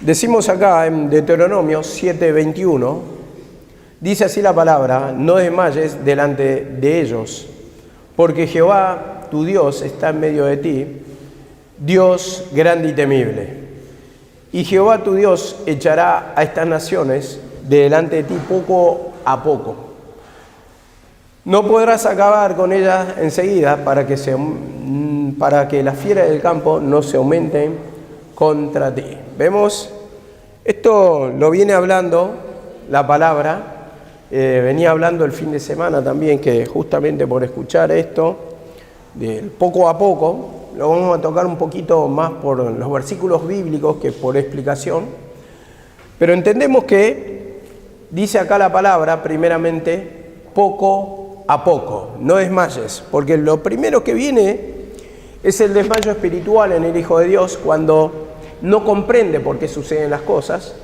Decimos acá en Deuteronomio 7:21, dice así la palabra: no desmayes delante de ellos, porque Jehová tu Dios está en medio de ti, Dios grande y temible. Y Jehová tu Dios echará a estas naciones de delante de ti poco a poco. No podrás acabar con ellas enseguida, para que las fieras del campo no se aumenten contra ti. ¿Vemos? Esto lo viene hablando la palabra, venía hablando el fin de semana también, que justamente por escuchar esto, del poco a poco, lo vamos a tocar un poquito más por los versículos bíblicos que por explicación, pero entendemos que dice acá la palabra, primeramente, poco a poco, no desmayes, porque lo primero que viene es el desmayo espiritual en el Hijo de Dios cuando no comprende por qué suceden las cosas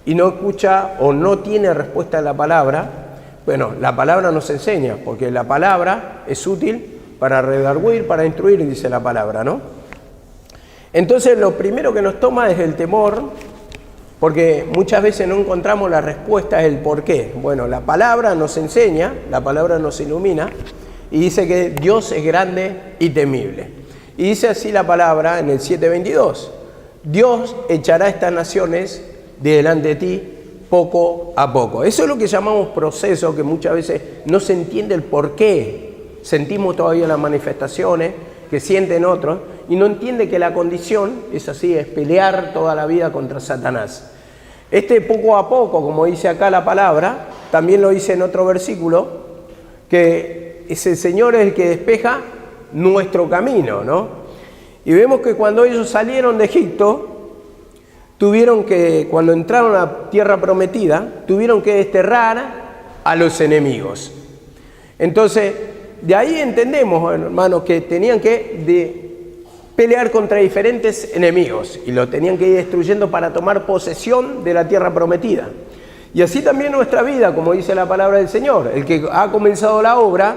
y no escucha o no tiene respuesta a la palabra. Bueno, la palabra nos enseña, porque la palabra es útil para redarguir, para instruir, dice la palabra, ¿no? Entonces lo primero que nos toma es el temor, porque muchas veces no encontramos la respuesta, es el por qué. Bueno, la palabra nos enseña, la palabra nos ilumina, y dice que Dios es grande y temible. Y dice así la palabra en el 7:22, Dios echará estas naciones de delante de ti poco a poco. Eso es lo que llamamos proceso, que muchas veces no se entiende el por qué. Sentimos todavía las manifestaciones que sienten otros y no entiende que la condición es así, es pelear toda la vida contra Satanás. Este poco a poco, como dice acá la palabra, también lo dice en otro versículo, que ese Señor es el que despeja nuestro camino, ¿no? Y vemos que cuando ellos salieron de Egipto, cuando entraron a la tierra prometida, tuvieron que desterrar a los enemigos. Entonces, de ahí entendemos, hermanos, que tenían que pelear contra diferentes enemigos y lo tenían que ir destruyendo para tomar posesión de la tierra prometida. Y así también nuestra vida, como dice la palabra del Señor, el que ha comenzado la obra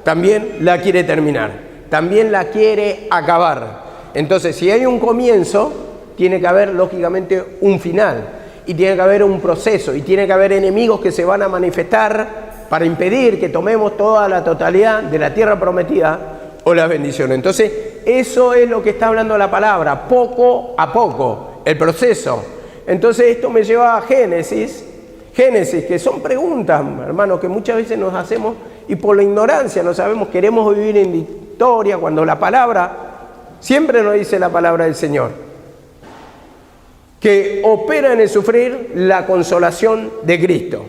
también la quiere terminar, también la quiere acabar. Entonces, si hay un comienzo, tiene que haber lógicamente un final y tiene que haber un proceso y tiene que haber enemigos que se van a manifestar para impedir que tomemos toda la totalidad de la tierra prometida o las bendiciones. Entonces, eso es lo que está hablando la palabra, poco a poco, el proceso. Entonces, esto me lleva a Génesis, que son preguntas, hermanos, que muchas veces nos hacemos y por la ignorancia no sabemos, queremos vivir en victoria, cuando la palabra, siempre nos dice la palabra del Señor, que opera en el sufrir la consolación de Cristo.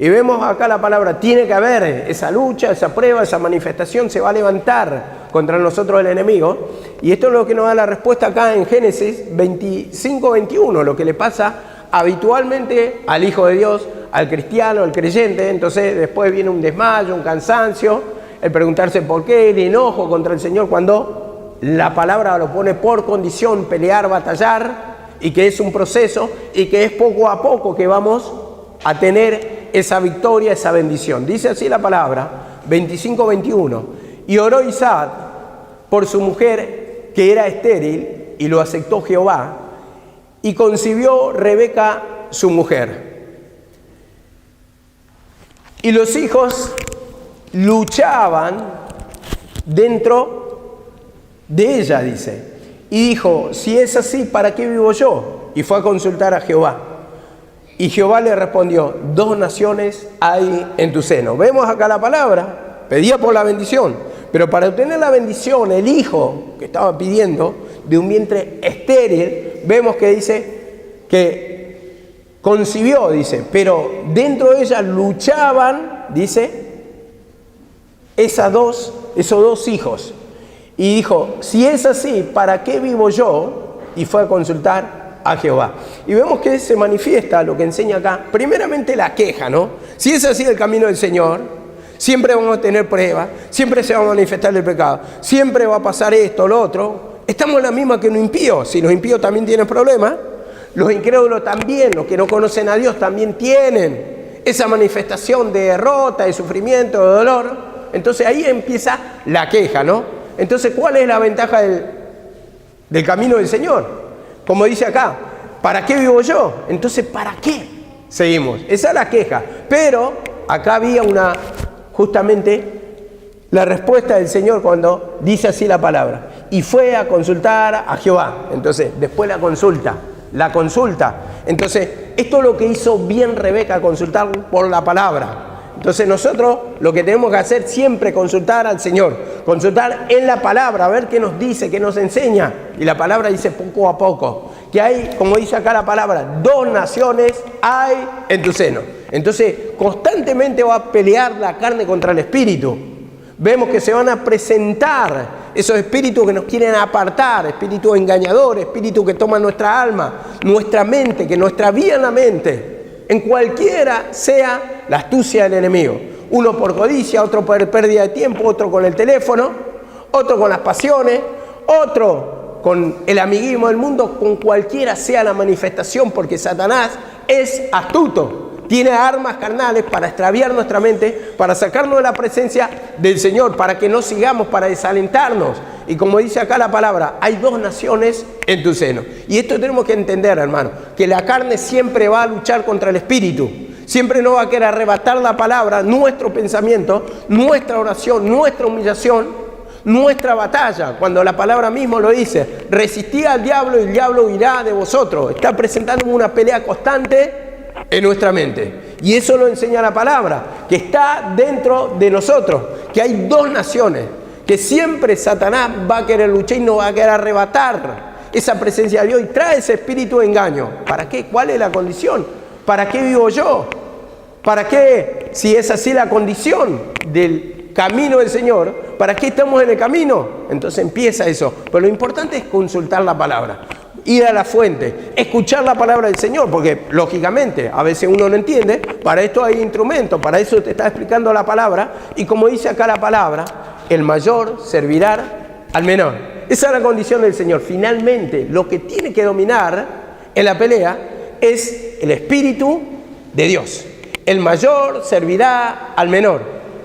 Y vemos acá la palabra, tiene que haber esa lucha, esa prueba, esa manifestación, se va a levantar contra nosotros el enemigo. Y esto es lo que nos da la respuesta acá en Génesis 25:21, lo que le pasa habitualmente al Hijo de Dios, al cristiano, al creyente. Entonces después viene un desmayo, un cansancio, el preguntarse por qué, el enojo contra el Señor, cuando la palabra lo pone por condición, pelear, batallar, y que es un proceso y que es poco a poco que vamos a tener esa victoria, esa bendición. Dice así la palabra, 25:21, y oró Isaac por su mujer que era estéril, y lo aceptó Jehová, y concibió Rebeca su mujer. Y los hijos luchaban dentro de ella, dice, y dijo, si es así, ¿para qué vivo yo? Y fue a consultar a Jehová. Y Jehová le respondió, 2 naciones hay en tu seno. Vemos acá la palabra, pedía por la bendición, pero para obtener la bendición, el hijo que estaba pidiendo de un vientre estéril, vemos que dice que concibió, dice, pero dentro de ella luchaban, dice, esos dos hijos. Y dijo, si es así, ¿para qué vivo yo? Y fue a consultar a Jehová. Y vemos que se manifiesta lo que enseña acá, primeramente la queja, ¿no? Si es así el camino del Señor, siempre vamos a tener pruebas, siempre se va a manifestar el pecado, siempre va a pasar esto, lo otro. Estamos en la misma que los impíos. Si los impíos también tienen problemas, los incrédulos también, los que no conocen a Dios también tienen esa manifestación de derrota, de sufrimiento, de dolor. Entonces ahí empieza la queja, ¿no? Entonces, ¿cuál es la ventaja del camino del Señor? Como dice acá, ¿Para qué vivo yo? Entonces, ¿para qué seguimos? Esa es la queja. Pero acá había justamente la respuesta del Señor cuando dice así la palabra. Y fue a consultar a Jehová. Entonces, después la consulta. Entonces, esto es lo que hizo bien Rebeca, consultar por la palabra. Entonces nosotros lo que tenemos que hacer siempre es consultar al Señor, consultar en la palabra, a ver qué nos dice, qué nos enseña. Y la palabra dice poco a poco, que hay, como dice acá la palabra, 2 naciones hay en tu seno. Entonces constantemente va a pelear la carne contra el espíritu. Vemos que se van a presentar esos espíritus que nos quieren apartar, espíritus engañadores, espíritus que toman nuestra alma, nuestra mente, que nuestra vida en la mente, en cualquiera sea la astucia del enemigo. Uno por codicia, otro por pérdida de tiempo, otro con el teléfono, otro con las pasiones, otro con el amiguismo del mundo, con cualquiera sea la manifestación, porque Satanás es astuto. Tiene armas carnales para extraviar nuestra mente, para sacarnos de la presencia del Señor, para que no sigamos, para desalentarnos. Y como dice acá la palabra, hay 2 naciones en tu seno. Y esto tenemos que entender, hermano, que la carne siempre va a luchar contra el espíritu. Siempre nos va a querer arrebatar la palabra, nuestro pensamiento, nuestra oración, nuestra humillación, nuestra batalla. Cuando la palabra mismo lo dice, resistid al diablo y el diablo huirá de vosotros. Está presentando una pelea constante en nuestra mente. Y eso lo enseña la palabra, que está dentro de nosotros, que hay 2 naciones, que siempre Satanás va a querer luchar y nos va a querer arrebatar esa presencia de Dios y trae ese espíritu de engaño. ¿Para qué? ¿Cuál es la condición? ¿Para qué vivo yo? ¿Para qué? Si es así la condición del camino del Señor, ¿para qué estamos en el camino? Entonces empieza eso. Pero lo importante es consultar la palabra, ir a la fuente, escuchar la palabra del Señor, porque lógicamente a veces uno no entiende, para esto hay instrumentos, para eso te está explicando la palabra, y como dice acá la palabra, el mayor servirá al menor. Esa es la condición del Señor. Finalmente, lo que tiene que dominar en la pelea es el Espíritu de Dios. El mayor servirá al menor,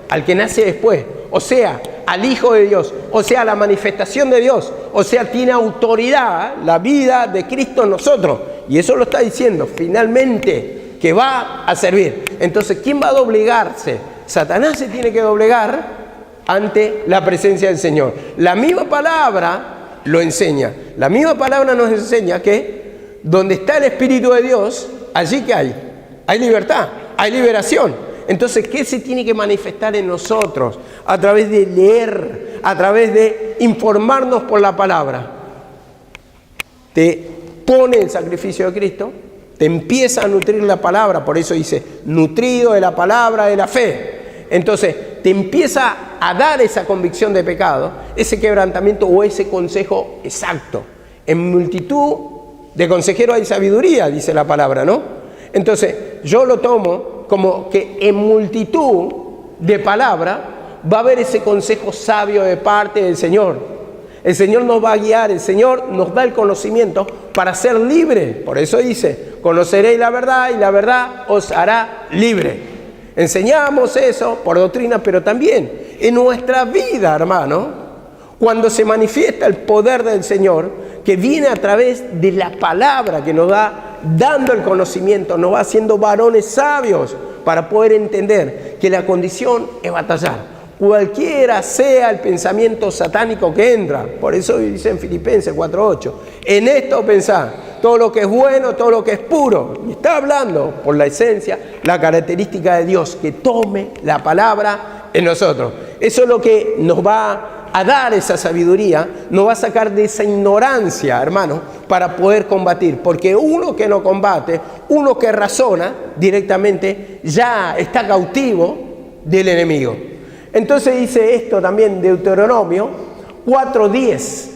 al que nace después, o sea, al Hijo de Dios, o sea, la manifestación de Dios, o sea, tiene autoridad la vida de Cristo en nosotros. Y eso lo está diciendo, finalmente, que va a servir. Entonces, ¿quién va a doblegarse? Satanás se tiene que doblegar ante la presencia del Señor. La misma palabra lo enseña. La misma palabra nos enseña que donde está el Espíritu de Dios, allí que hay libertad, hay liberación. Entonces, ¿qué se tiene que manifestar en nosotros? A través de leer, a través de informarnos por la palabra. Te pone el sacrificio de Cristo, te empieza a nutrir la palabra, por eso dice, nutrido de la palabra de la fe. Entonces, te empieza a dar esa convicción de pecado, ese quebrantamiento o ese consejo exacto. En multitud de consejeros hay sabiduría, dice la palabra, ¿no? Entonces, yo lo tomo como que en multitud de palabras va a haber ese consejo sabio de parte del Señor. El Señor nos va a guiar, el Señor nos da el conocimiento para ser libres. Por eso dice, conoceréis la verdad y la verdad os hará libre. Enseñamos eso por doctrina, pero también en nuestra vida, hermano, cuando se manifiesta el poder del Señor, que viene a través de la palabra que nos da, dando el conocimiento, nos va haciendo varones sabios para poder entender que la condición es batallar. Cualquiera sea el pensamiento satánico que entra, por eso dice en Filipenses 4:8, en esto pensar, todo lo que es bueno, todo lo que es puro. Y está hablando por la esencia, la característica de Dios, que tome la palabra en nosotros. Eso es lo que nos va a dar esa sabiduría, nos va a sacar de esa ignorancia, hermano, para poder combatir. Porque uno que no combate, uno que razona directamente, ya está cautivo del enemigo. Entonces dice esto también Deuteronomio 4:10.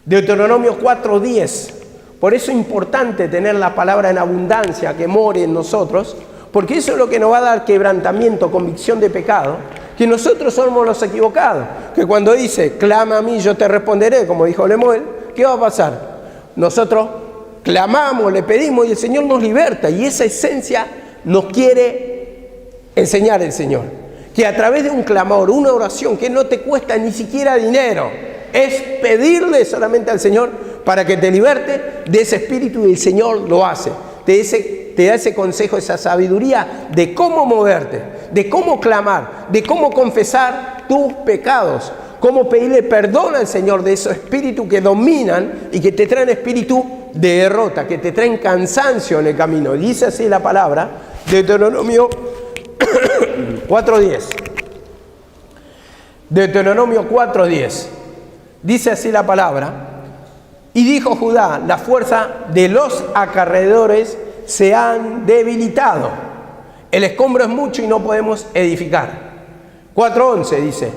Deuteronomio 4:10. Por eso es importante tener la palabra en abundancia, que more en nosotros, porque eso es lo que nos va a dar quebrantamiento, convicción de pecado, que nosotros somos los equivocados. Que cuando dice, clama a mí, yo te responderé, como dijo Lemuel, ¿qué va a pasar? Nosotros clamamos, le pedimos y el Señor nos liberta. Y esa esencia nos quiere enseñar el Señor. Que a través de un clamor, una oración que no te cuesta ni siquiera dinero, es pedirle solamente al Señor, para que te liberte de ese espíritu, y el Señor lo hace. Te da ese consejo, esa sabiduría de cómo moverte, de cómo clamar, de cómo confesar tus pecados, cómo pedirle perdón al Señor de esos espíritus que dominan y que te traen espíritu de derrota, que te traen cansancio en el camino. Dice así la palabra, Deuteronomio 4:10. Deuteronomio 4:10. Dice así la palabra: y dijo Judá, la fuerza de los acarreadores se han debilitado. El escombro es mucho y no podemos edificar. 4:11 dice: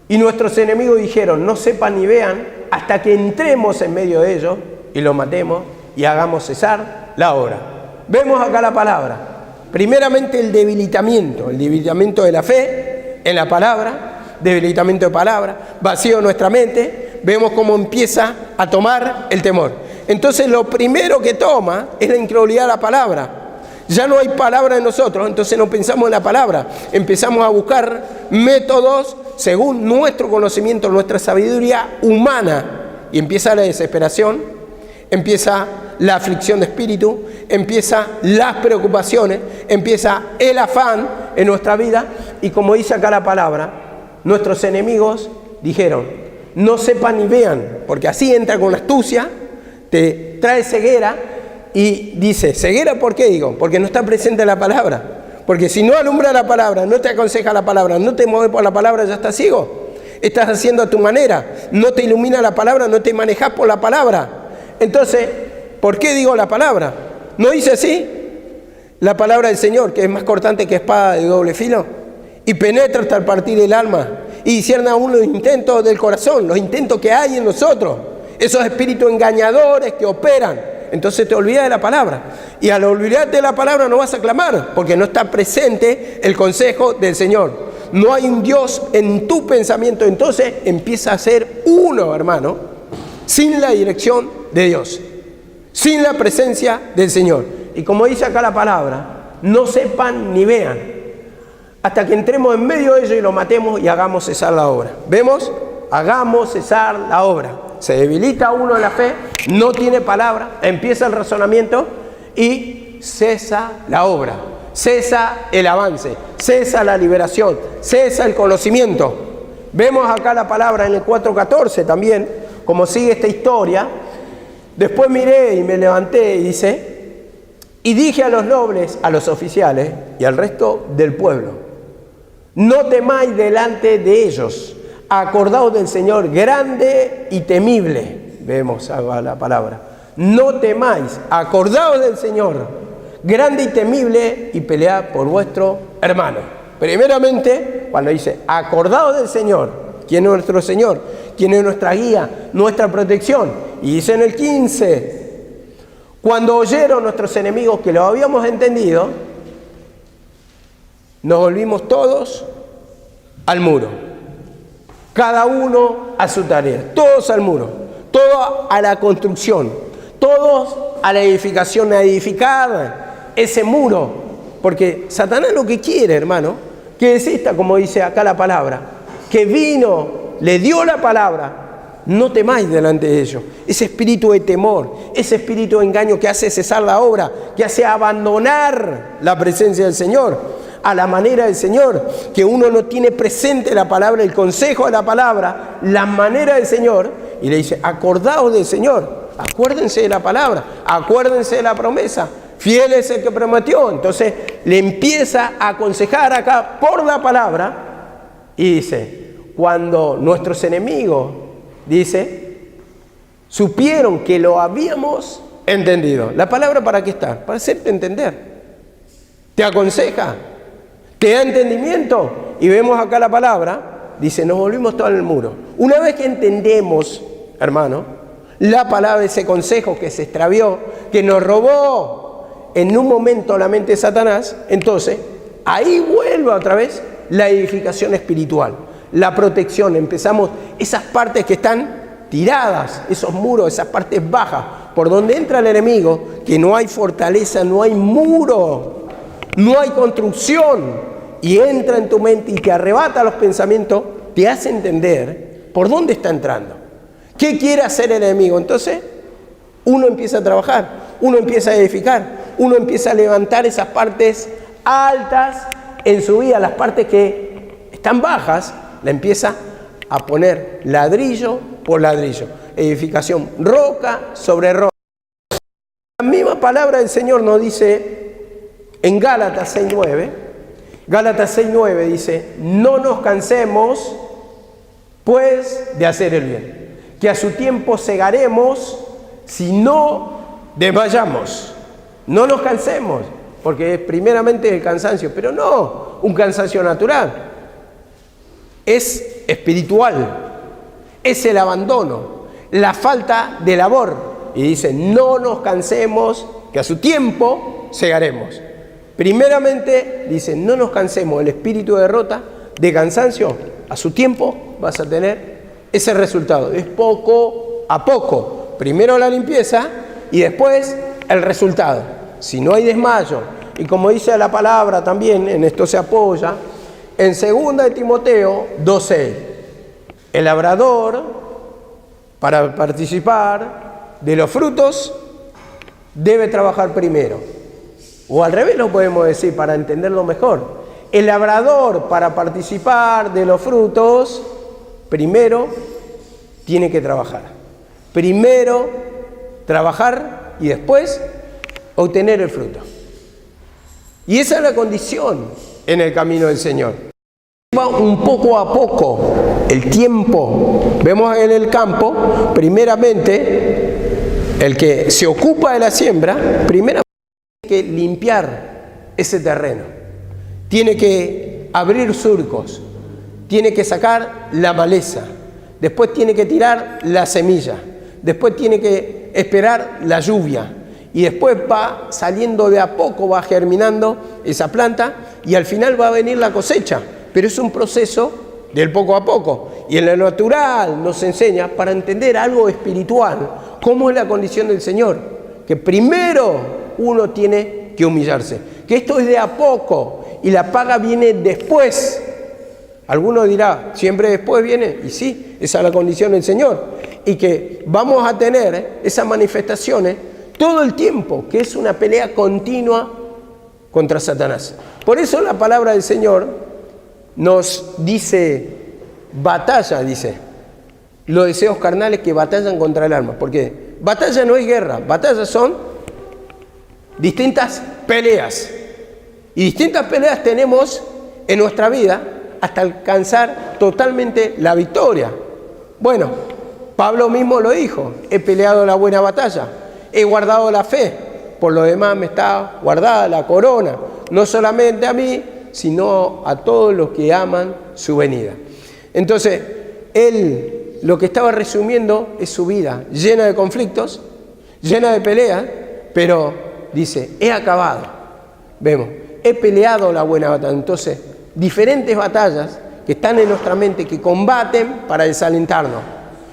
y nuestros enemigos dijeron, no sepan ni vean hasta que entremos en medio de ellos y los matemos y hagamos cesar la obra. Vemos acá la palabra. Primeramente el debilitamiento de la fe en la palabra, debilitamiento de palabra, vacío de nuestra mente. Vemos cómo empieza a tomar el temor. Entonces lo primero que toma es la incredulidad de la palabra. Ya no hay palabra en nosotros, entonces no pensamos en la palabra. Empezamos a buscar métodos según nuestro conocimiento, nuestra sabiduría humana. Y empieza la desesperación, empieza la aflicción de espíritu, empieza las preocupaciones, empieza el afán en nuestra vida. Y como dice acá la palabra, nuestros enemigos dijeron, no sepan ni vean, porque así entra con astucia, te trae ceguera. Y dice, ¿ceguera por qué digo? Porque no está presente la palabra. Porque si no alumbra la palabra, no te aconseja la palabra, no te mueves por la palabra, ya estás ciego. Estás haciendo a tu manera. No te ilumina la palabra, no te manejas por la palabra. Entonces, ¿por qué digo la palabra? ¿No dice así? La palabra del Señor, que es más cortante que espada de doble filo, y penetra hasta el partir el alma, y discierne aún los intentos del corazón, los intentos que hay en nosotros, esos espíritus engañadores que operan. Entonces te olvidas de la palabra. Y al olvidarte de la palabra no vas a clamar, porque no está presente el consejo del Señor. No hay un Dios en tu pensamiento. Entonces empieza a ser uno, hermano, sin la dirección de Dios, sin la presencia del Señor. Y como dice acá la palabra, no sepan ni vean, hasta que entremos en medio de ellos y lo matemos y hagamos cesar la obra. ¿Vemos? Hagamos cesar la obra. Se debilita uno en la fe, no tiene palabra, empieza el razonamiento y cesa la obra, cesa el avance, cesa la liberación, cesa el conocimiento. Vemos acá la palabra en el 4:14 también, como sigue esta historia. Después miré y me levanté y dice, y dije a los nobles, a los oficiales y al resto del pueblo, no temáis delante de ellos, acordaos del Señor grande y temible. Vemos la palabra. No temáis, acordaos del Señor grande y temible y pelead por vuestro hermano. Primeramente, cuando dice acordaos del Señor, ¿quién es nuestro Señor? ¿Quién es nuestra guía, nuestra protección? Y dice en el 15, cuando oyeron nuestros enemigos que lo habíamos entendido, nos volvimos todos al muro. Cada uno a su tarea, todos al muro, todos a la construcción, todos a la edificación, a edificar ese muro. Porque Satanás lo que quiere, hermano, que exista, como dice acá la palabra, que vino, le dio la palabra, no temáis delante de ellos. Ese espíritu de temor, ese espíritu de engaño que hace cesar la obra, que hace abandonar la presencia del Señor, a la manera del Señor, que uno no tiene presente la palabra, el consejo de la palabra, la manera del Señor, y le dice, acordaos del Señor, acuérdense de la palabra, acuérdense de la promesa, fiel es el que prometió. Entonces le empieza a aconsejar acá por la palabra, y dice, cuando nuestros enemigos, dice, supieron que lo habíamos entendido. ¿La palabra para qué está? Para hacerte entender. Te aconseja, te da entendimiento. Y vemos acá la palabra, dice, nos volvimos todos al muro. Una vez que entendemos, hermano, la palabra, ese consejo que se extravió, que nos robó en un momento la mente de Satanás, entonces ahí vuelve otra vez la edificación espiritual, la protección. Empezamos esas partes que están tiradas, esos muros, esas partes bajas, por donde entra el enemigo, que no hay fortaleza, no hay muro, no hay construcción, y entra en tu mente y te arrebata los pensamientos, te hace entender por dónde está entrando, ¿Qué quiere hacer el enemigo? Entonces, uno empieza a trabajar, uno empieza a edificar, uno empieza a levantar esas partes altas en su vida, las partes que están bajas, la empieza a poner ladrillo por ladrillo, edificación, roca sobre roca. La misma palabra del Señor nos dice en Gálatas 6:9, Gálatas 6:9 dice, no nos cansemos pues de hacer el bien, que a su tiempo segaremos si no desmayamos. No nos cansemos, porque primeramente el cansancio, pero no un cansancio natural, es espiritual, es el abandono, la falta de labor. Y dice, no nos cansemos, que a su tiempo segaremos. Primeramente dice, no nos cansemos, el espíritu de derrota, de cansancio, a su tiempo vas a tener ese resultado. Es poco a poco. Primero la limpieza y después el resultado. Si no hay desmayo, y como dice la palabra también, en esto se apoya, en 2 de Timoteo 2:6, el labrador, para participar de los frutos, debe trabajar primero. O al revés lo podemos decir para entenderlo mejor. El labrador, para participar de los frutos, primero tiene que trabajar. Primero trabajar y después obtener el fruto. Y esa es la condición en el camino del Señor. Va un poco a poco el tiempo. Vemos en el campo, primeramente, el que se ocupa de la siembra, primero tiene que limpiar ese terreno. Tiene que abrir surcos. Tiene que sacar la maleza. Después tiene que tirar la semilla. Después tiene que esperar la lluvia. Y después va saliendo de a poco, va germinando esa planta y al final va a venir la cosecha. Pero es un proceso del poco a poco. Y en lo natural nos enseña para entender algo espiritual, cómo es la condición del Señor. Que primero uno tiene que humillarse. Que esto es de a poco y la paga viene después. Alguno dirá, ¿siempre después viene? Y sí, esa es la condición del Señor. Y que vamos a tener esas manifestaciones todo el tiempo, que es una pelea continua contra Satanás. Por eso la palabra del Señor nos dice, batalla, dice, los deseos carnales que batallan contra el alma. Porque batalla no es guerra, batallas son distintas peleas. Y distintas peleas tenemos en nuestra vida hasta alcanzar totalmente la victoria. Bueno, Pablo mismo lo dijo, he peleado la buena batalla, he guardado la fe, por lo demás me está guardada la corona, no solamente a mí, sino a todos los que aman su venida. Entonces, él lo que estaba resumiendo es su vida, llena de conflictos, llena de peleas, pero dice, he acabado. Vemos, he peleado la buena batalla. Entonces, diferentes batallas que están en nuestra mente, que combaten para desalentarnos.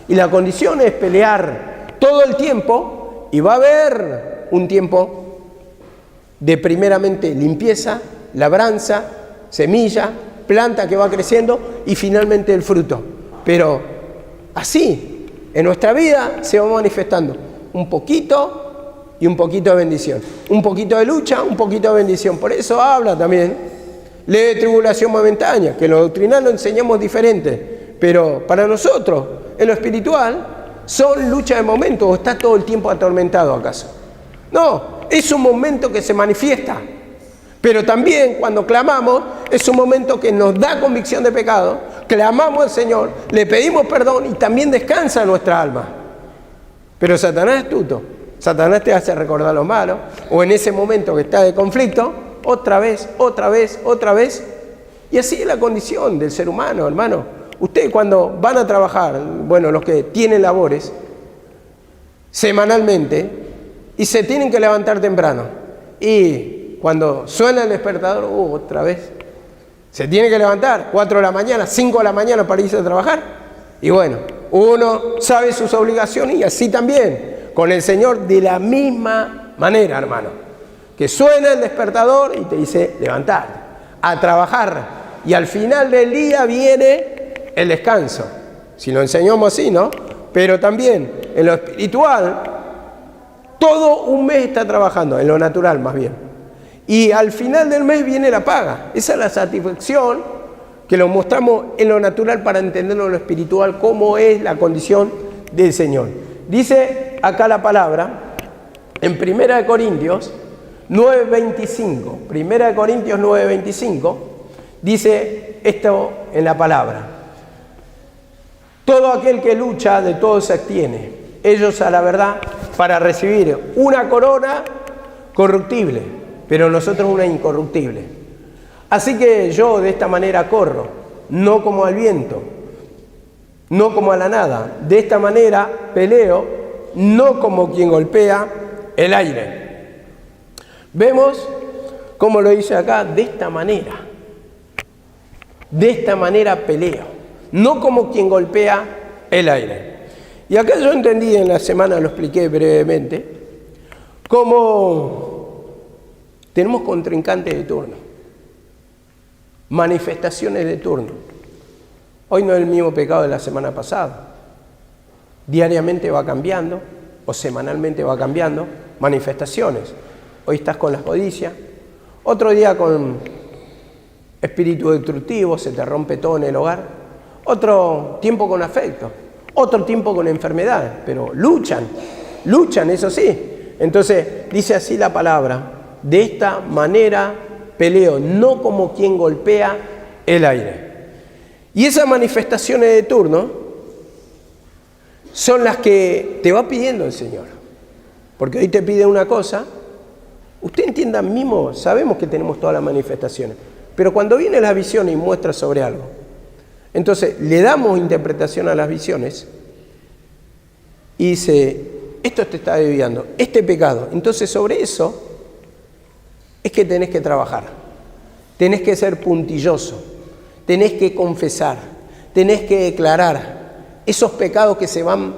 Y la condición es pelear todo el tiempo, y va a haber un tiempo de primeramente limpieza, labranza, semilla, planta que va creciendo y finalmente el fruto. Pero así, en nuestra vida se va manifestando un poquito y un poquito de bendición. Un poquito de lucha, un poquito de bendición. Por eso habla también, leve tribulación momentánea, que en lo doctrinal lo enseñamos diferente. Pero para nosotros, en lo espiritual, son lucha de momento, o está todo el tiempo atormentado acaso. No, es un momento que se manifiesta. Pero también cuando clamamos, es un momento que nos da convicción de pecado, clamamos al Señor, le pedimos perdón y también descansa nuestra alma. Pero Satanás es astuto, Satanás te hace recordar lo malo, o en ese momento que está de conflicto, otra vez, y así es la condición del ser humano, hermano. Ustedes cuando van a trabajar, bueno, los que tienen labores, semanalmente, y se tienen que levantar temprano, y cuando suena el despertador, otra vez, se tiene que levantar 4 de la mañana, 5 de la mañana para irse a trabajar, y bueno, uno sabe sus obligaciones y así también, con el Señor de la misma manera, hermano, que suena el despertador y te dice, levantarte, a trabajar, y al final del día viene el descanso. Si lo enseñamos así, ¿no? pero también en lo espiritual, todo un mes está trabajando, en lo natural más bien. Y al final del mes viene la paga. Esa es la satisfacción que lo mostramos en lo natural para entenderlo en lo espiritual, cómo es la condición del Señor. Dice acá la palabra, en 1 Corintios 9:25, 1 Corintios 9:25, dice esto en la palabra. Todo aquel que lucha, de todo se abstiene. Ellos a la verdad para recibir una corona corruptible, pero nosotros una incorruptible. Así que yo de esta manera corro, no como al viento, no como a la nada. De esta manera peleo, no como quien golpea el aire. Vemos cómo lo dice acá, de esta manera. De esta manera peleo, no como quien golpea el aire. Y acá yo entendí, en la semana lo expliqué brevemente, cómo tenemos contrincantes de turno, manifestaciones de turno. Hoy no es el mismo pecado de la semana pasada. Diariamente va cambiando, o semanalmente va cambiando, manifestaciones. Hoy estás con la codicia, otro día con espíritu destructivo, se te rompe todo en el hogar, otro tiempo con afecto, otro tiempo con enfermedad, pero luchan, eso sí. Entonces dice así la palabra, de esta manera peleo, no como quien golpea el aire. Y esas manifestaciones de turno son las que te va pidiendo el Señor. Porque hoy te pide una cosa, usted entienda mismo, sabemos que tenemos todas las manifestaciones, pero cuando viene la visión y muestra sobre algo, entonces le damos interpretación a las visiones y dice, esto te está desviando, este pecado. Entonces sobre eso es que tenés que trabajar, tenés que ser puntilloso, tenés que confesar, tenés que declarar esos pecados que se van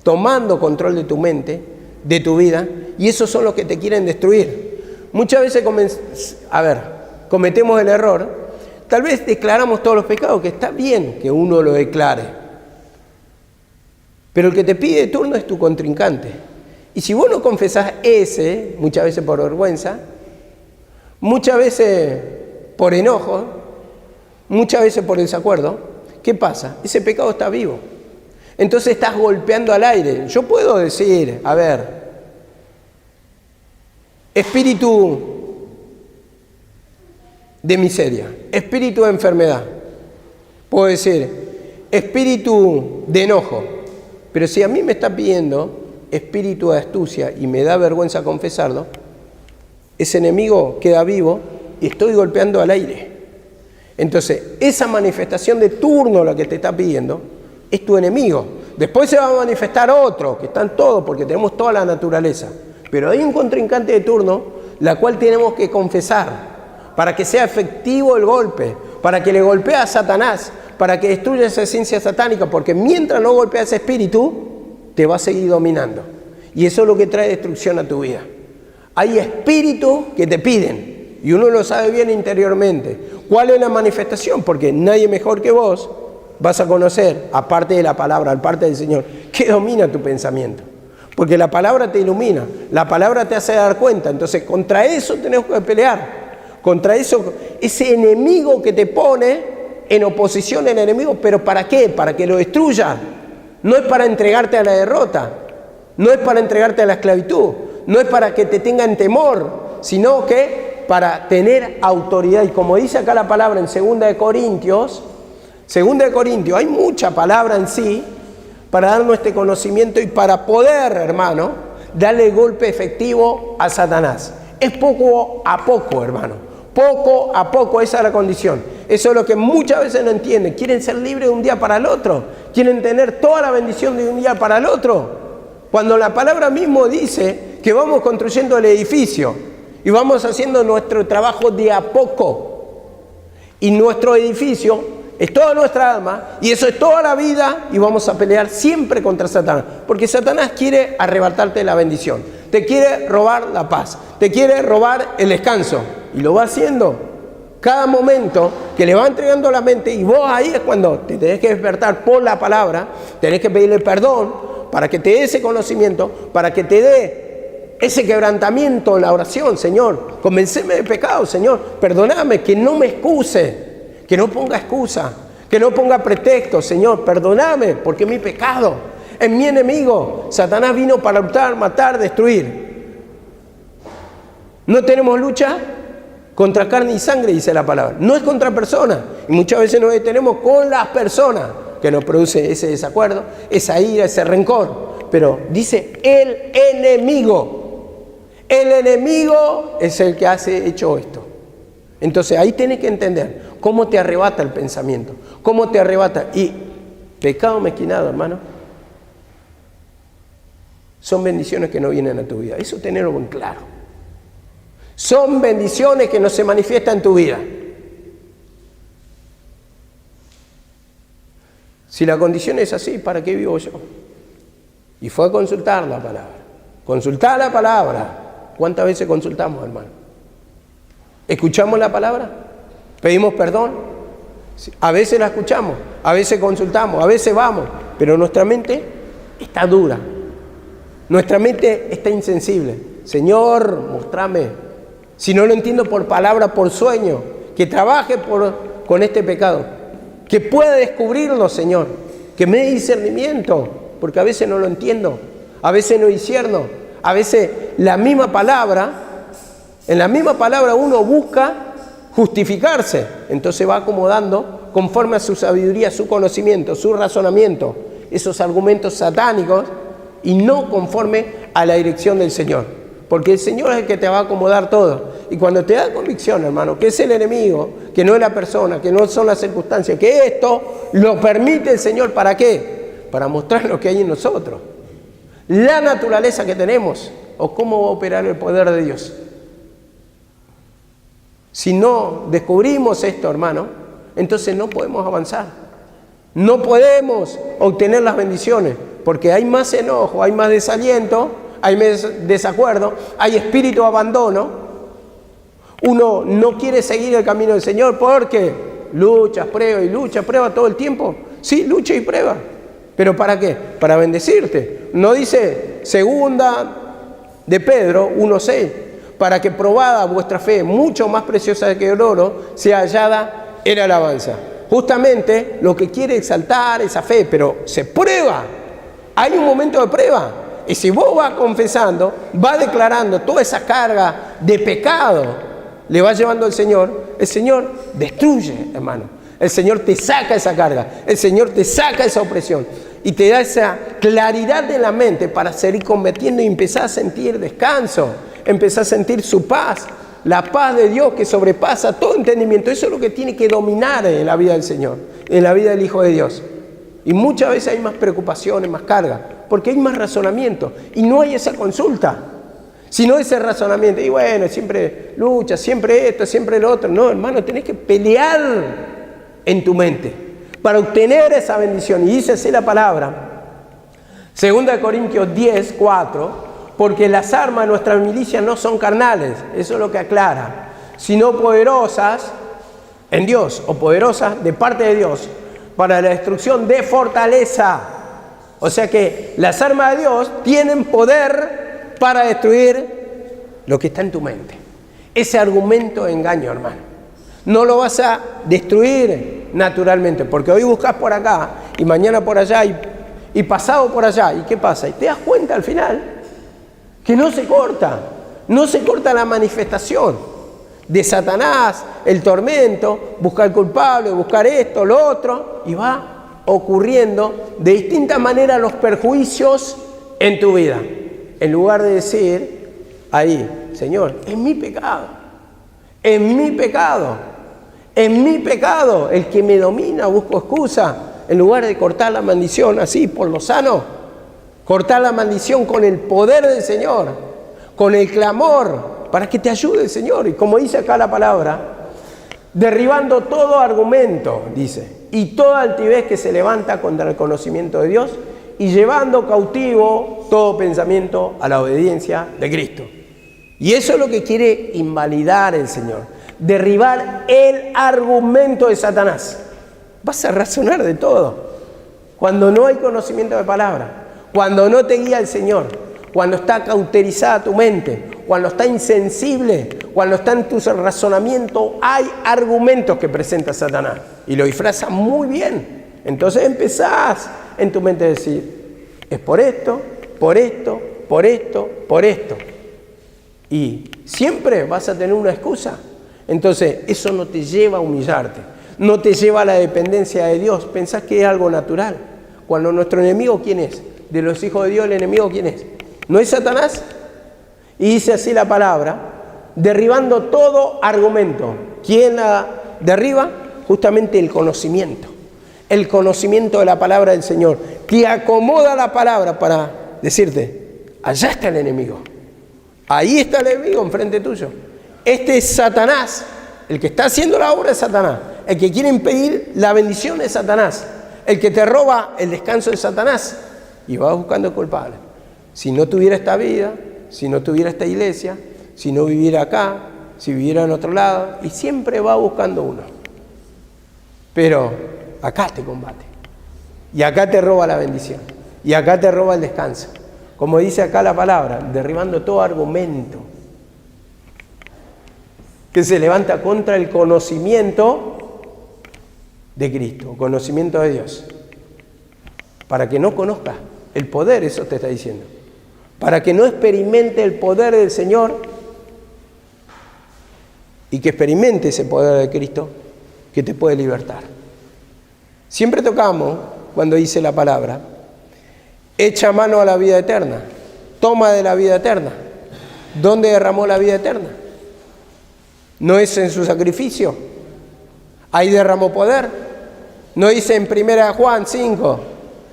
tomando control de tu mente, de tu vida, y esos son los que te quieren destruir. Muchas veces cometemos el error, tal vez declaramos todos los pecados, que está bien que uno lo declare, pero el que te pide turno es tu contrincante. Y si vos no confesás ese, muchas veces por vergüenza, muchas veces por enojo, muchas veces por desacuerdo, ¿qué pasa? Ese pecado está vivo. Entonces estás golpeando al aire. Yo puedo decir, espíritu de miseria, espíritu de enfermedad. Puedo decir, espíritu de enojo. Pero si a mí me está pidiendo espíritu de astucia y me da vergüenza confesarlo, ese enemigo queda vivo y estoy golpeando al aire. Entonces, esa manifestación de turno, la que te está pidiendo, es tu enemigo. Después se va a manifestar otro, que están todos, porque tenemos toda la naturaleza. Pero hay un contrincante de turno, la cual tenemos que confesar, para que sea efectivo el golpe, para que le golpee a Satanás, para que destruya esa esencia satánica, porque mientras no golpea ese espíritu, te va a seguir dominando. Y eso es lo que trae destrucción a tu vida. Hay espíritus que te piden, y uno lo sabe bien interiormente. ¿Cuál es la manifestación? Porque nadie mejor que vos vas a conocer, aparte de la palabra, aparte del Señor, que domina tu pensamiento. Porque la palabra te ilumina, la palabra te hace dar cuenta. Entonces, contra eso tenemos que pelear. Contra eso, ese enemigo que te pone en oposición al enemigo. ¿Pero para qué? Para que lo destruya. No es para entregarte a la derrota, no es para entregarte a la esclavitud, no es para que te tenga en temor, sino que para tener autoridad. Y como dice acá la palabra en 2 Corintios, hay mucha palabra en sí para darnos este conocimiento y para poder, hermano, darle golpe efectivo a Satanás. Es poco a poco, hermano. Poco a poco, esa es la condición. Eso es lo que muchas veces no entienden. Quieren ser libres de un día para el otro. Quieren tener toda la bendición de un día para el otro. Cuando la palabra mismo dice que vamos construyendo el edificio y vamos haciendo nuestro trabajo de a poco. Y nuestro edificio es toda nuestra alma y eso es toda la vida, y vamos a pelear siempre contra Satanás. Porque Satanás quiere arrebatarte la bendición. Te quiere robar la paz. Te quiere robar el descanso. Y lo va haciendo Cada momento que le va entregando la mente, y vos ahí es cuando te tenés que despertar por la palabra, tenés que pedirle perdón para que te dé ese conocimiento, para que te dé ese quebrantamiento en la oración. Señor, convenceme de pecado, Señor, perdóname, que no me excuse, que no ponga excusa, que no ponga pretexto. Señor, perdóname, porque mi pecado es mi enemigo. Satanás vino para hurtar, matar, destruir. No tenemos lucha contra carne y sangre, dice la palabra. No es contra personas. Y muchas veces nos detenemos con las personas que nos produce ese desacuerdo, esa ira, ese rencor. Pero dice el enemigo. El enemigo es el que hace hecho esto. Entonces ahí tienes que entender cómo te arrebata el pensamiento, cómo te arrebata. Y pecado mezquinado, hermano, son bendiciones que no vienen a tu vida. Eso tenerlo bien claro. Son bendiciones que no se manifiestan en tu vida. Si la condición es así, ¿para qué vivo yo? Y fue a consultar la palabra. Consultar la palabra. ¿Cuántas veces consultamos, hermano? ¿Escuchamos la palabra? ¿Pedimos perdón? A veces la escuchamos, a veces consultamos, a veces vamos, pero nuestra mente está dura. Nuestra mente está insensible. Señor, mostrame. Si no lo entiendo por palabra, por sueño, que trabaje con este pecado, que pueda descubrirlo, Señor, que me dé discernimiento, porque a veces no lo entiendo, a veces no discierno, a veces en la misma palabra uno busca justificarse, entonces va acomodando conforme a su sabiduría, su conocimiento, su razonamiento, esos argumentos satánicos, y no conforme a la dirección del Señor. Porque el Señor es el que te va a acomodar todo. Y cuando te da convicción, hermano, que es el enemigo, que no es la persona, que no son las circunstancias, que esto lo permite el Señor, ¿para qué? Para mostrar lo que hay en nosotros. La naturaleza que tenemos, o cómo va a operar el poder de Dios. Si no descubrimos esto, hermano, entonces no podemos avanzar. No podemos obtener las bendiciones, porque hay más enojo, hay más desaliento, hay desacuerdo, hay espíritu de abandono. Uno no quiere seguir el camino del Señor porque luchas, prueba y lucha, prueba todo el tiempo. Sí, lucha y prueba. ¿Pero para qué? Para bendecirte. No dice segunda de Pedro 1:6, para que probada vuestra fe, mucho más preciosa que el oro, sea hallada en alabanza. Justamente lo que quiere exaltar esa fe, pero se prueba. Hay un momento de prueba. Y si vos vas confesando, vas declarando toda esa carga de pecado, le vas llevando al Señor, el Señor destruye, hermano. El Señor te saca esa carga, el Señor te saca esa opresión y te da esa claridad de la mente para seguir combatiendo y empezar a sentir descanso, empezar a sentir su paz, la paz de Dios que sobrepasa todo entendimiento. Eso es lo que tiene que dominar en la vida del Señor, en la vida del Hijo de Dios. Y muchas veces hay más preocupaciones, más carga, porque hay más razonamiento y no hay esa consulta. Si no ese razonamiento, y bueno, siempre lucha, siempre esto, siempre lo otro. No, hermano, tenés que pelear en tu mente para obtener esa bendición. Y dice así la palabra, 2 Corintios 10:4, porque las armas de nuestra milicia no son carnales, eso es lo que aclara, sino poderosas en Dios, o poderosas de parte de Dios, para la destrucción de fortaleza. O sea que las armas de Dios tienen poder para destruir lo que está en tu mente. Ese argumento de engaño, hermano, no lo vas a destruir naturalmente, porque hoy buscas por acá y mañana por allá y pasado por allá. ¿Y qué pasa? Y te das cuenta al final que no se corta la manifestación de Satanás, el tormento, buscar culpable, buscar esto, lo otro, y va ocurriendo de distintas maneras los perjuicios en tu vida. En lugar de decir ahí, Señor, es mi pecado, es mi pecado, es mi pecado el que me domina, busco excusa. En lugar de cortar la maldición así por lo sano, cortar la maldición con el poder del Señor, con el clamor, para que te ayude el Señor. Y como dice acá la palabra, derribando todo argumento, dice, y toda altivez que se levanta contra el conocimiento de Dios, y llevando cautivo todo pensamiento a la obediencia de Cristo. Y eso es lo que quiere invalidar el Señor. derribar el argumento de Satanás. Vas a razonar de todo. Cuando no hay conocimiento de palabra, cuando no te guía el Señor, cuando está cauterizada tu mente, cuando está insensible, cuando está en tu razonamiento, hay argumentos que presenta Satanás y lo disfraza muy bien. Entonces empezás en tu mente a decir, es por esto, por esto, por esto, por esto. Y siempre vas a tener una excusa. Entonces eso no te lleva a humillarte, no te lleva a la dependencia de Dios. Pensás que es algo natural. Cuando nuestro enemigo, ¿quién es? De los hijos de Dios, el enemigo, ¿quién es? ¿No es Satanás? Y dice así la palabra, derribando todo argumento. ¿Quién la derriba? Justamente el conocimiento de la palabra del Señor, que acomoda la palabra para decirte, allá está el enemigo, ahí está el enemigo enfrente tuyo. Este es Satanás, el que está haciendo la obra es Satanás, el que quiere impedir la bendición es Satanás, el que te roba el descanso es Satanás, y vas buscando culpable. Si no tuviera esta vida, si no tuviera esta iglesia, si no viviera acá, si viviera en otro lado, y siempre va buscando uno. Pero acá te combate, y acá te roba la bendición, y acá te roba el descanso. Como dice acá la palabra, derribando todo argumento que se levanta contra el conocimiento de Cristo, conocimiento de Dios. Para que no conozcas el poder, eso te está diciendo. Para que no experimente el poder del Señor y que experimente ese poder de Cristo que te puede libertar. Siempre tocamos, cuando dice la palabra, echa mano a la vida eterna, toma de la vida eterna. ¿Dónde derramó la vida eterna? ¿No es en su sacrificio? Ahí derramó poder. ¿No dice en 1 Juan 5,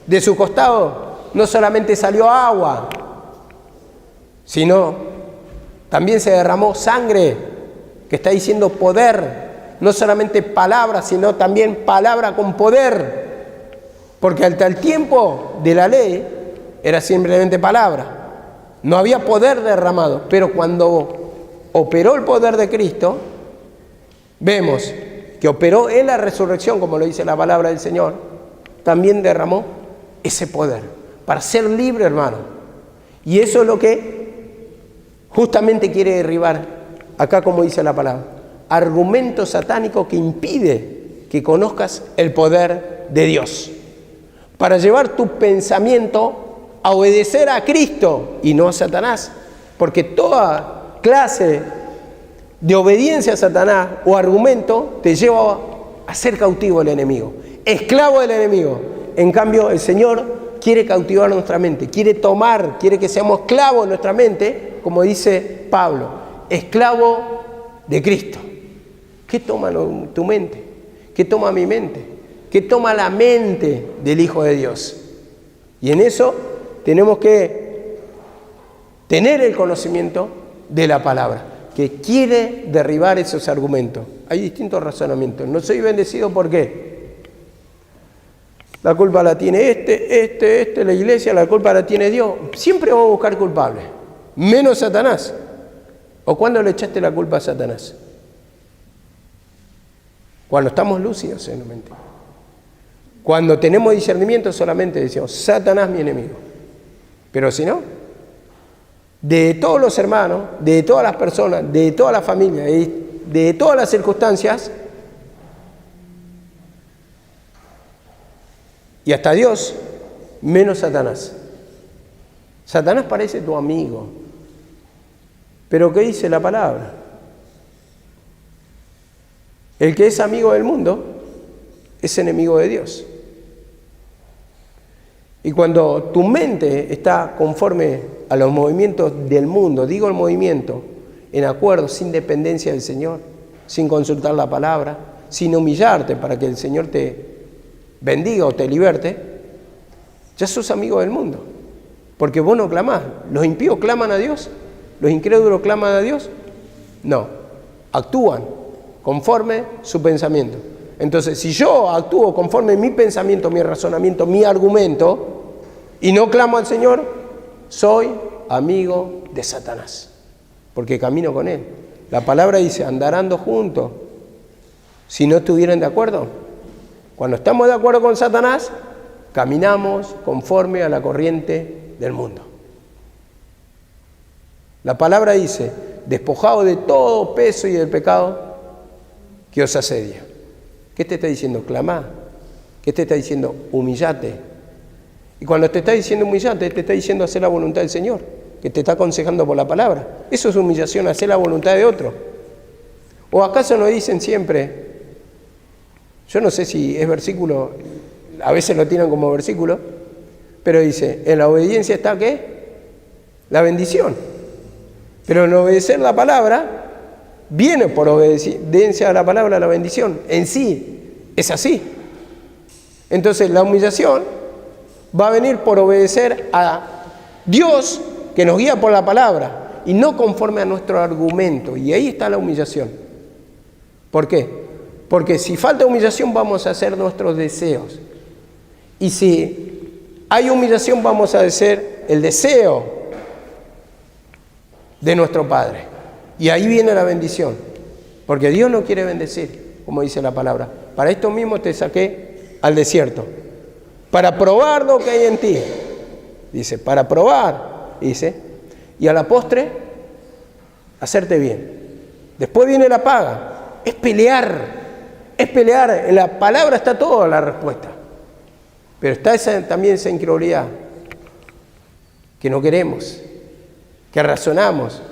de su costado no solamente salió agua, sino también se derramó sangre, que está diciendo poder? No solamente palabra, sino también palabra con poder. Porque hasta el tiempo de la ley era simplemente palabra. No había poder derramado. Pero cuando operó el poder de Cristo, vemos que operó en la resurrección, como lo dice la palabra del Señor, también derramó ese poder para ser libre, hermano. Y eso es lo que justamente quiere derribar acá, como dice la palabra. Argumento satánico que impide que conozcas el poder de Dios, para llevar tu pensamiento a obedecer a Cristo y no a Satanás, porque toda clase de obediencia a Satanás o argumento te lleva a ser cautivo del enemigo, esclavo del enemigo. En cambio, el Señor quiere cautivar nuestra mente, quiere que seamos esclavos de nuestra mente, como dice Pablo, esclavo de Cristo. ¿Qué toma tu mente? ¿Qué toma mi mente? ¿Qué toma la mente del Hijo de Dios? Y en eso tenemos que tener el conocimiento de la palabra, que quiere derribar esos argumentos. Hay distintos razonamientos. No soy bendecido, ¿por qué? La culpa la tiene la iglesia, la culpa la tiene Dios. Siempre vamos a buscar culpables, menos Satanás. ¿O cuándo le echaste la culpa a Satanás? Cuando estamos lúcidos en la mente. Cuando tenemos discernimiento solamente decimos, Satanás mi enemigo. Pero si no, de todos los hermanos, de todas las personas, de toda la familia, de todas las circunstancias, y hasta Dios, menos Satanás. Satanás parece tu amigo. Pero ¿qué dice la palabra? El que es amigo del mundo es enemigo de Dios. Y cuando tu mente está conforme a los movimientos del mundo, digo el movimiento, en acuerdo, sin dependencia del Señor, sin consultar la palabra, sin humillarte para que el Señor te bendiga o te liberte, ya sos amigo del mundo. Porque vos no clamás. ¿Los impíos claman a Dios? ¿Los incrédulos claman a Dios? No. Actúan conforme su pensamiento. Entonces, si yo actúo conforme mi pensamiento, mi razonamiento, mi argumento, y no clamo al Señor, soy amigo de Satanás, porque camino con él. La palabra dice, andarán dos juntos si no estuvieran de acuerdo. Cuando estamos de acuerdo con Satanás, caminamos conforme a la corriente del mundo. La palabra dice, despojado de todo peso y del pecado que os asedia. ¿Qué te está diciendo? Clamá. ¿Qué te está diciendo? Humillate. Y cuando te está diciendo humillate, te está diciendo hacer la voluntad del Señor, que te está aconsejando por la palabra. Eso es humillación, hacer la voluntad de otro. ¿O acaso nos dicen siempre, yo no sé si es versículo, a veces lo tiran como versículo, pero dice, en la obediencia está ¿qué? La bendición. Pero en obedecer la palabra, viene por obediencia a la palabra la bendición. En sí, es así. Entonces la humillación va a venir por obedecer a Dios que nos guía por la palabra y no conforme a nuestro argumento. Y ahí está la humillación. ¿Por qué? Porque si falta humillación vamos a hacer nuestros deseos. Y si hay humillación vamos a hacer el deseo de nuestro Padre. Y ahí viene la bendición. Porque Dios no quiere bendecir, como dice la palabra. Para esto mismo te saqué al desierto, para probar lo que hay en ti. Dice, para probar, dice, y a la postre, hacerte bien. Después viene la paga, es pelear, en la palabra está toda la respuesta. Pero está también esa incredulidad, que no queremos, que razonamos,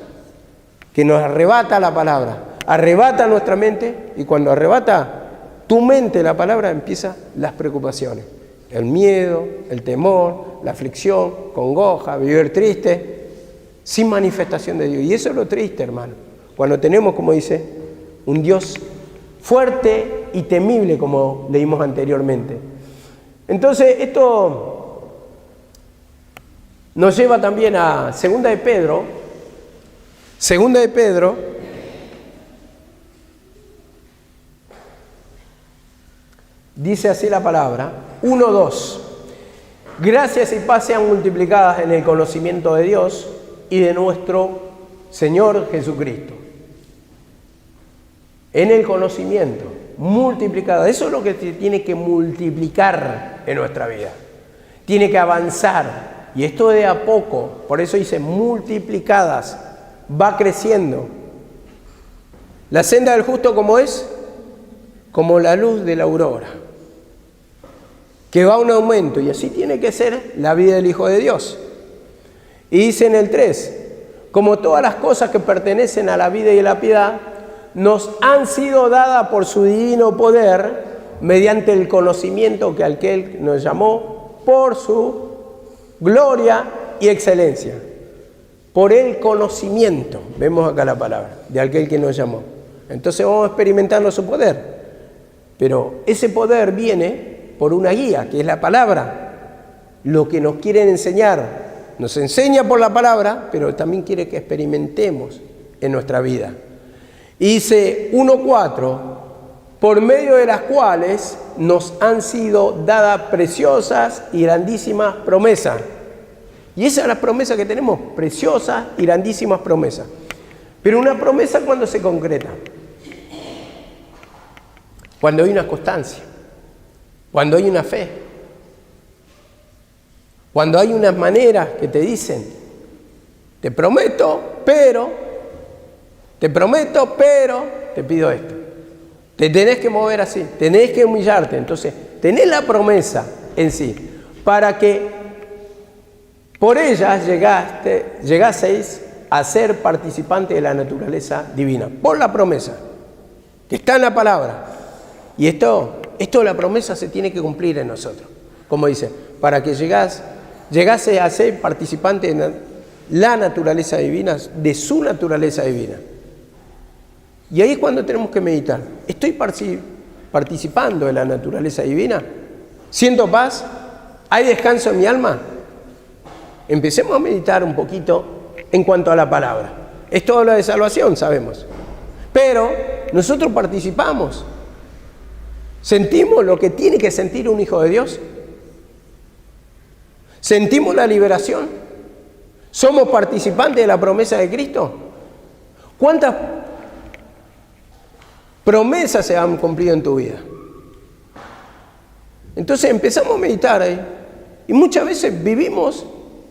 que nos arrebata la palabra, arrebata nuestra mente, y cuando arrebata tu mente la palabra empiezan las preocupaciones, el miedo, el temor, la aflicción, congoja, vivir triste, sin manifestación de Dios. Y eso es lo triste, hermano, cuando tenemos, como dice, un Dios fuerte y temible, como leímos anteriormente. Entonces, esto nos lleva también a Segunda de Pedro, dice así la palabra, 1:2. Gracias y paz sean multiplicadas en el conocimiento de Dios y de nuestro Señor Jesucristo. En el conocimiento, multiplicada. Eso es lo que tiene que multiplicar en nuestra vida. Tiene que avanzar. Y esto de a poco, por eso dice multiplicadas, va creciendo. La senda del justo, ¿cómo es? Como la luz de la aurora, que va a un aumento, y así tiene que ser la vida del Hijo de Dios. Y dice en el 3, como todas las cosas que pertenecen a la vida y a la piedad, nos han sido dadas por su divino poder, mediante el conocimiento que aquel nos llamó por su gloria y excelencia. Por el conocimiento, vemos acá la palabra, de aquel que nos llamó. Entonces vamos experimentando su poder. Pero ese poder viene por una guía, que es la palabra. Lo que nos quieren enseñar, nos enseña por la palabra, pero también quiere que experimentemos en nuestra vida. Y dice 1:4, por medio de las cuales nos han sido dadas preciosas y grandísimas promesas. Y esa es la promesa que tenemos, preciosas y grandísimas promesas. Pero una promesa cuando se concreta. Cuando hay una constancia, cuando hay una fe, cuando hay unas maneras que te dicen, te prometo, pero te pido esto. Te tenés que mover así, tenés que humillarte. Entonces, tenés la promesa en sí, para que por ellas llegaseis a ser participantes de la naturaleza divina. Por la promesa, que está en la palabra. Y esto la promesa se tiene que cumplir en nosotros. Como dice, para que llegase a ser participante de la naturaleza divina, de su naturaleza divina. Y ahí es cuando tenemos que meditar. ¿Estoy participando de la naturaleza divina? ¿Siento paz? ¿Hay descanso en mi alma? Empecemos a meditar un poquito en cuanto a la palabra. Esto habla de salvación, sabemos. Pero nosotros participamos. ¿Sentimos lo que tiene que sentir un hijo de Dios? ¿Sentimos la liberación? ¿Somos participantes de la promesa de Cristo? ¿Cuántas promesas se han cumplido en tu vida. Entonces empezamos a meditar ahí y muchas veces vivimos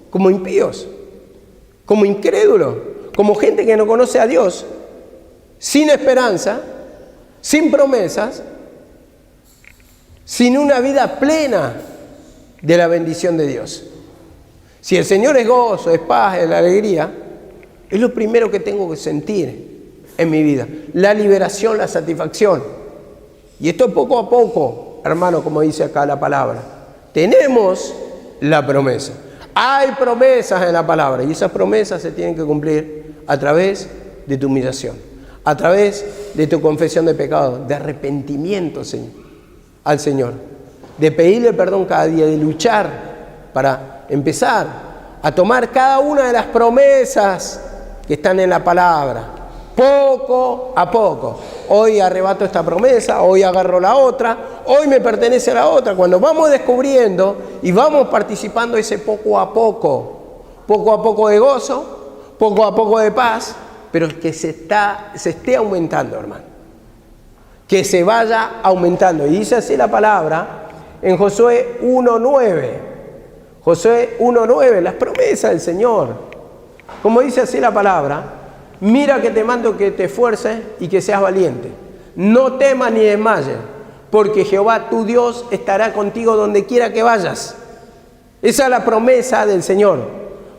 como impíos, como incrédulos, como gente que no conoce a Dios, sin esperanza, sin promesas, sin una vida plena de la bendición de Dios. Si el Señor es gozo, es paz, es la alegría, es lo primero que tengo que sentir en mi vida. La liberación, la satisfacción. Y esto poco a poco, hermano, como dice acá la palabra. Tenemos la promesa. Hay promesas en la palabra y esas promesas se tienen que cumplir a través de tu humillación, a través de tu confesión de pecado, de arrepentimiento, Señor, al Señor, de pedirle perdón cada día, de luchar para empezar a tomar cada una de las promesas que están en la palabra, poco a poco. Hoy arrebato esta promesa, hoy agarro la otra, hoy me pertenece a la otra. Cuando vamos descubriendo y vamos participando ese poco a poco de gozo, poco a poco de paz, pero que se esté aumentando, hermano. Que se vaya aumentando. Y dice así la palabra en Josué 1:9. Josué 1:9, las promesas del Señor. Como dice así la palabra, mira que te mando que te esfuerces y que seas valiente. No temas ni desmayes, porque Jehová tu Dios estará contigo donde quiera que vayas. Esa es la promesa del Señor.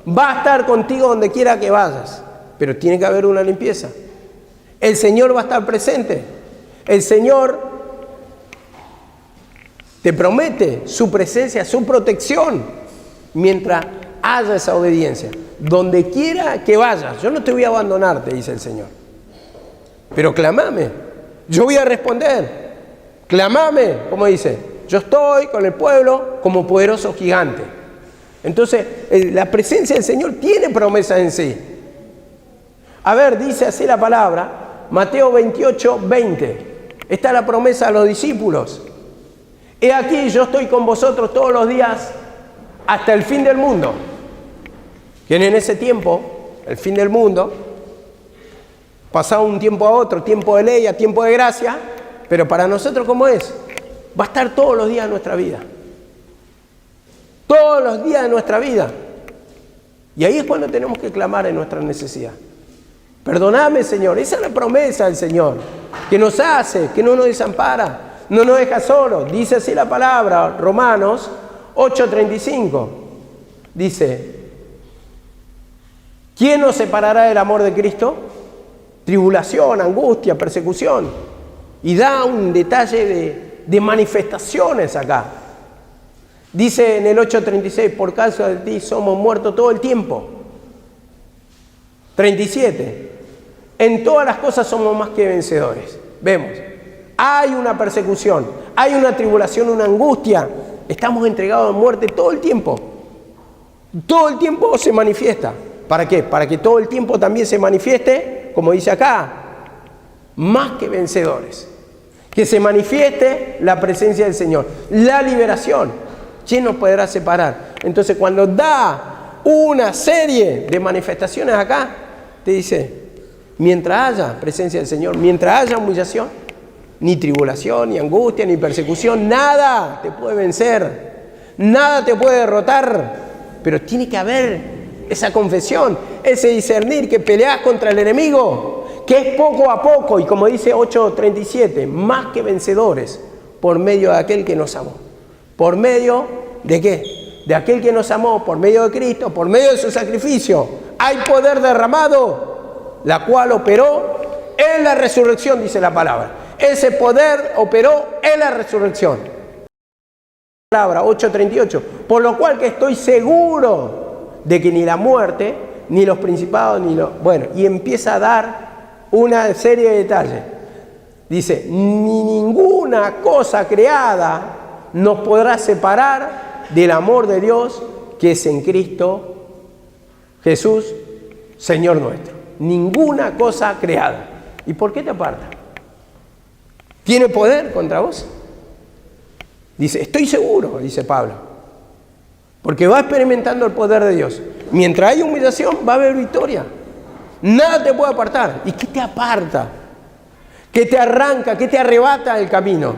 Va a estar contigo donde quiera que vayas, pero tiene que haber una limpieza. El Señor va a estar presente. El Señor te promete su presencia, su protección, mientras haya esa obediencia. Donde quiera que vayas, yo no te voy a abandonar, te dice el Señor. Pero clamame, yo voy a responder. Clamame, como dice, yo estoy con el pueblo como poderoso gigante. Entonces, la presencia del Señor tiene promesas en sí. A ver, dice así la palabra, Mateo 28:20. Está la promesa a los discípulos. He aquí, yo estoy con vosotros todos los días hasta el fin del mundo. Que en ese tiempo, el fin del mundo, pasaba un tiempo a otro, tiempo de ley a tiempo de gracia, pero para nosotros, ¿cómo es? Va a estar todos los días de nuestra vida. Todos los días de nuestra vida. Y ahí es cuando tenemos que clamar en nuestra necesidad. Perdóname, Señor. Esa es la promesa del Señor, que nos hace, que no nos desampara, no nos deja solos. Dice así la palabra, Romanos 8:35. Dice, ¿quién nos separará del amor de Cristo? Tribulación, angustia, persecución. Y da un detalle de manifestaciones acá. Dice en el 8:36, por causa de ti somos muertos todo el tiempo. 37, en todas las cosas somos más que vencedores. Vemos, hay una persecución, hay una tribulación, una angustia. Estamos entregados a muerte todo el tiempo. Todo el tiempo se manifiesta. ¿Para qué? Para que todo el tiempo también se manifieste, como dice acá, más que vencedores. Que se manifieste la presencia del Señor, la liberación. ¿Quién nos podrá separar? Entonces, cuando da una serie de manifestaciones acá, te dice, mientras haya presencia del Señor, mientras haya humillación, ni tribulación, ni angustia, ni persecución, nada te puede vencer, nada te puede derrotar, pero tiene que haber esa confesión, ese discernir que peleas contra el enemigo, que es poco a poco, y como dice 8:37, más que vencedores, por medio de aquel que nos amó. ¿Por medio de qué? De aquel que nos amó, por medio de Cristo, por medio de su sacrificio. Hay poder derramado, la cual operó en la resurrección, dice la palabra. Ese poder operó en la resurrección. Palabra 8:38. Por lo cual que estoy seguro de que ni la muerte, ni los principados, ni los... Bueno, y empieza a dar una serie de detalles. Dice, ni ninguna cosa creada nos podrá separar del amor de Dios que es en Cristo Jesús, Señor nuestro. Ninguna cosa creada. ¿Y por qué te aparta? ¿Tiene poder contra vos? Dice, estoy seguro, dice Pablo, porque va experimentando el poder de Dios. Mientras hay humillación, va a haber victoria. Nada te puede apartar. ¿Y qué te aparta? que te arranca, que te arrebata del camino,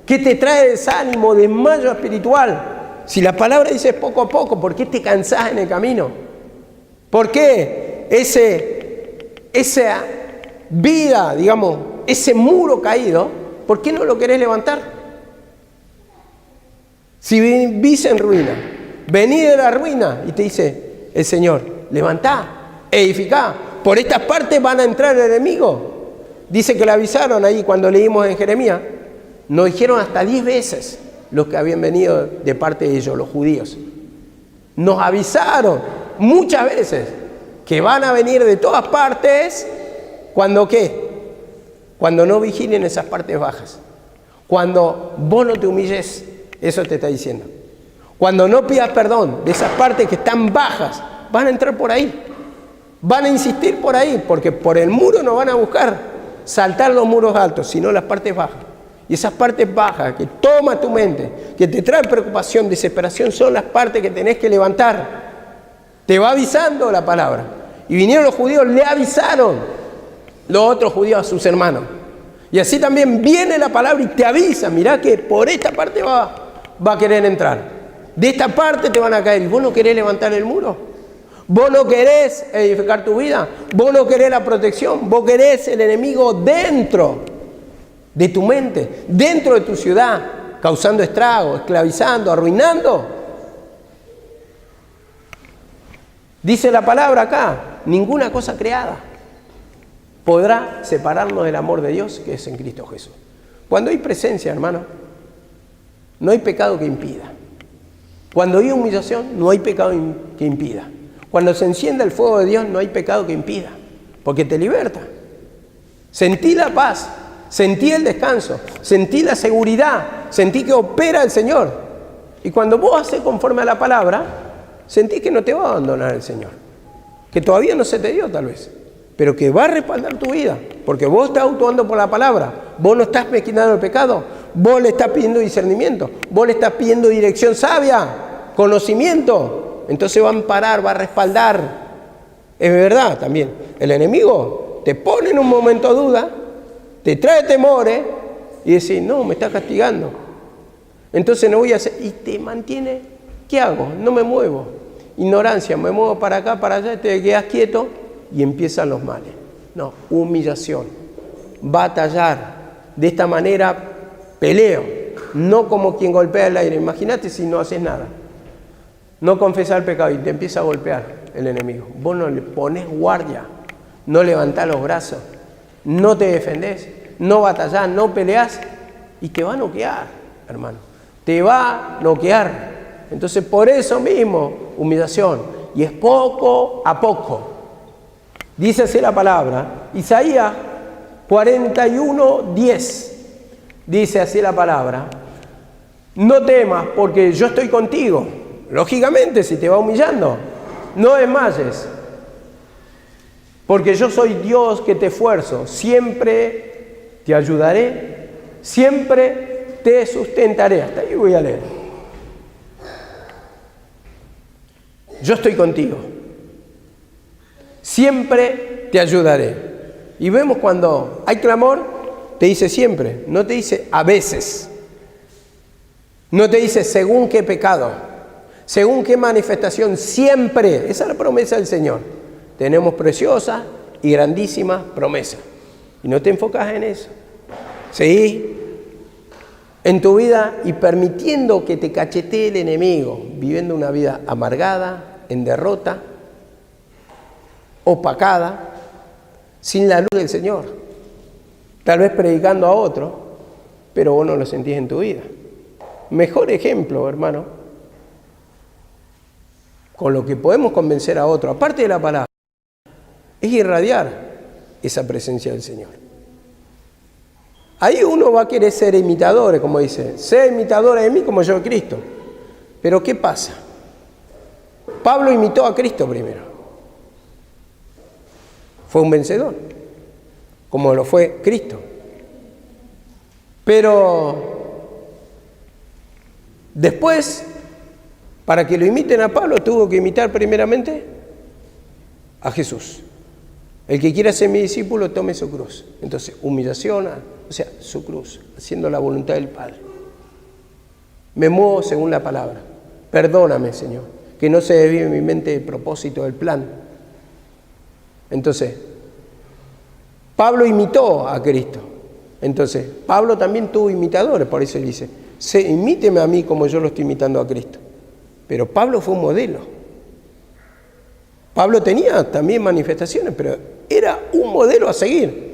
que te trae desánimo, desmayo espiritual. Si la palabra dice poco a poco, ¿por qué te cansás en el camino? ¿Por qué esa vida, digamos, ese muro caído, por qué no lo querés levantar? Si vivís en ruina, venís de la ruina y te dice el Señor, levantá, edificá, por estas partes van a entrar el enemigo. Dice que le avisaron ahí cuando leímos en Jeremías, nos dijeron hasta 10 veces los que habían venido de parte de ellos, los judíos. Nos avisaron muchas veces que van a venir de todas partes, ¿cuando qué? Cuando no vigilen esas partes bajas. Cuando vos no te humilles, eso te está diciendo. Cuando no pidas perdón de esas partes que están bajas, van a entrar por ahí. Van a insistir por ahí, porque por el muro no van a buscar saltar los muros altos, sino las partes bajas. Y esas partes bajas que toma tu mente, que te traen preocupación, desesperación, son las partes que tenés que levantar. Te va avisando la palabra. Y vinieron los judíos, le avisaron los otros judíos a sus hermanos. Y así también viene la palabra y te avisa, mirá que por esta parte va a querer entrar. De esta parte te van a caer. ¿Y vos no querés levantar el muro? ¿Vos no querés edificar tu vida? ¿Vos no querés la protección? ¿Vos querés el enemigo dentro de tu mente, dentro de tu ciudad, causando estragos, esclavizando, arruinando? Dice la palabra acá, ninguna cosa creada podrá separarnos del amor de Dios que es en Cristo Jesús. Cuando hay presencia, hermano, no hay pecado que impida. Cuando hay humillación, no hay pecado que impida. Cuando se encienda el fuego de Dios, no hay pecado que impida, porque te liberta. Sentí la paz, sentí el descanso, sentí la seguridad, sentí que opera el Señor. Y cuando vos haces conforme a la palabra, sentí que no te va a abandonar el Señor, que todavía no se te dio tal vez, pero que va a respaldar tu vida, porque vos estás actuando por la palabra, vos no estás mezquinando el pecado, vos le estás pidiendo discernimiento, vos le estás pidiendo dirección sabia, conocimiento. Entonces va a amparar, va a respaldar. Es verdad también. El enemigo te pone en un momento de duda, te trae temores y decís, no, me está castigando. Entonces no voy a hacer. Y te mantiene, ¿qué hago? No me muevo. Ignorancia, me muevo para acá, para allá, te quedas quieto y empiezan los males. No, humillación. Batallar. De esta manera peleo. No como quien golpea el aire. Imagínate si no haces nada. No confesar el pecado y te empieza a golpear el enemigo. Vos no le pones guardia, no levantás los brazos, no te defendés, no batallás, no peleás y te va a noquear, hermano. Te va a noquear. Entonces, por eso mismo, humillación. Y es poco a poco. Dice así la palabra. Isaías 41:10. Dice así la palabra. No temas porque yo estoy contigo. Lógicamente, si te va humillando, no desmayes, porque yo soy Dios que te esfuerzo, siempre te ayudaré, siempre te sustentaré. Hasta ahí voy a leer. Yo estoy contigo, siempre te ayudaré. Y vemos cuando hay clamor, te dice siempre, no te dice a veces, no te dice según qué pecado. Según qué manifestación, siempre. Esa es la promesa del Señor. Tenemos preciosa y grandísima promesa. Y no te enfocas en eso. Seguí en tu vida y permitiendo que te cachetee el enemigo, viviendo una vida amargada, en derrota, opacada, sin la luz del Señor. Tal vez predicando a otro, pero vos no lo sentís en tu vida. Mejor ejemplo, hermano, con lo que podemos convencer a otro, aparte de la palabra, es irradiar esa presencia del Señor. Ahí uno va a querer ser imitador, como dice, sé imitadora de mí como yo de Cristo. Pero ¿qué pasa? Pablo imitó a Cristo primero. Fue un vencedor, como lo fue Cristo. Pero después, para que lo imiten a Pablo, tuvo que imitar primeramente a Jesús. El que quiera ser mi discípulo, tome su cruz. Entonces, humillación, o sea, su cruz, haciendo la voluntad del Padre. Me muevo según la palabra. Perdóname, Señor, que no se desvíe en mi mente el propósito del plan. Entonces, Pablo imitó a Cristo. Entonces, Pablo también tuvo imitadores, por eso él dice, imíteme a mí como yo lo estoy imitando a Cristo. Pero Pablo fue un modelo. Pablo tenía también manifestaciones, pero era un modelo a seguir.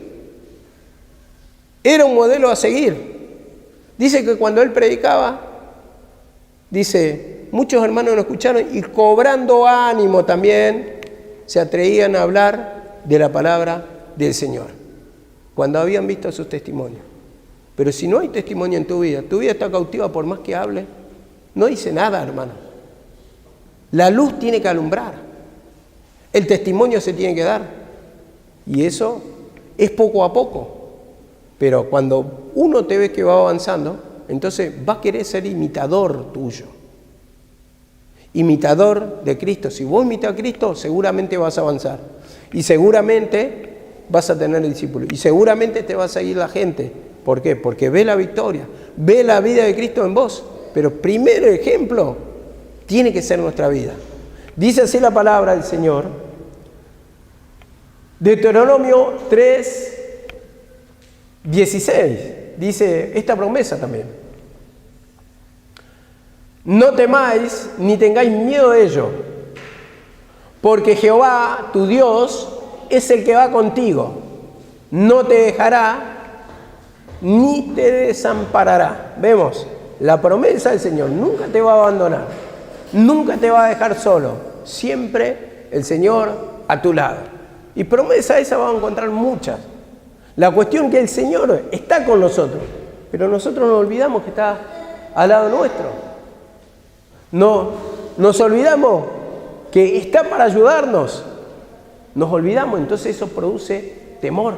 Era un modelo a seguir. Dice que cuando él predicaba, dice, muchos hermanos lo escucharon y cobrando ánimo también se atrevían a hablar de la palabra del Señor, cuando habían visto sus testimonios. Pero si no hay testimonio en tu vida está cautiva por más que hable, no dice nada, hermano. La luz tiene que alumbrar, el testimonio se tiene que dar, y eso es poco a poco. Pero cuando uno te ve que va avanzando, entonces va a querer ser imitador tuyo, imitador de Cristo. Si vos imitas a Cristo, seguramente vas a avanzar, y seguramente vas a tener discípulos, y seguramente te va a seguir la gente. ¿Por qué? Porque ve la victoria, ve la vida de Cristo en vos. Pero primer ejemplo tiene que ser nuestra vida. Dice así la palabra del Señor, Deuteronomio 3:16, dice esta promesa también: no temáis ni tengáis miedo de ello, porque Jehová, tu Dios, es el que va contigo, no te dejará ni te desamparará. Vemos, la promesa del Señor, nunca te va a abandonar, nunca te va a dejar solo, siempre el Señor a tu lado. Y promesa esa vamos a encontrar muchas. La cuestión es que el Señor está con nosotros, pero nosotros nos olvidamos que está al lado nuestro. No, nos olvidamos que está para ayudarnos. Nos olvidamos, entonces eso produce temor.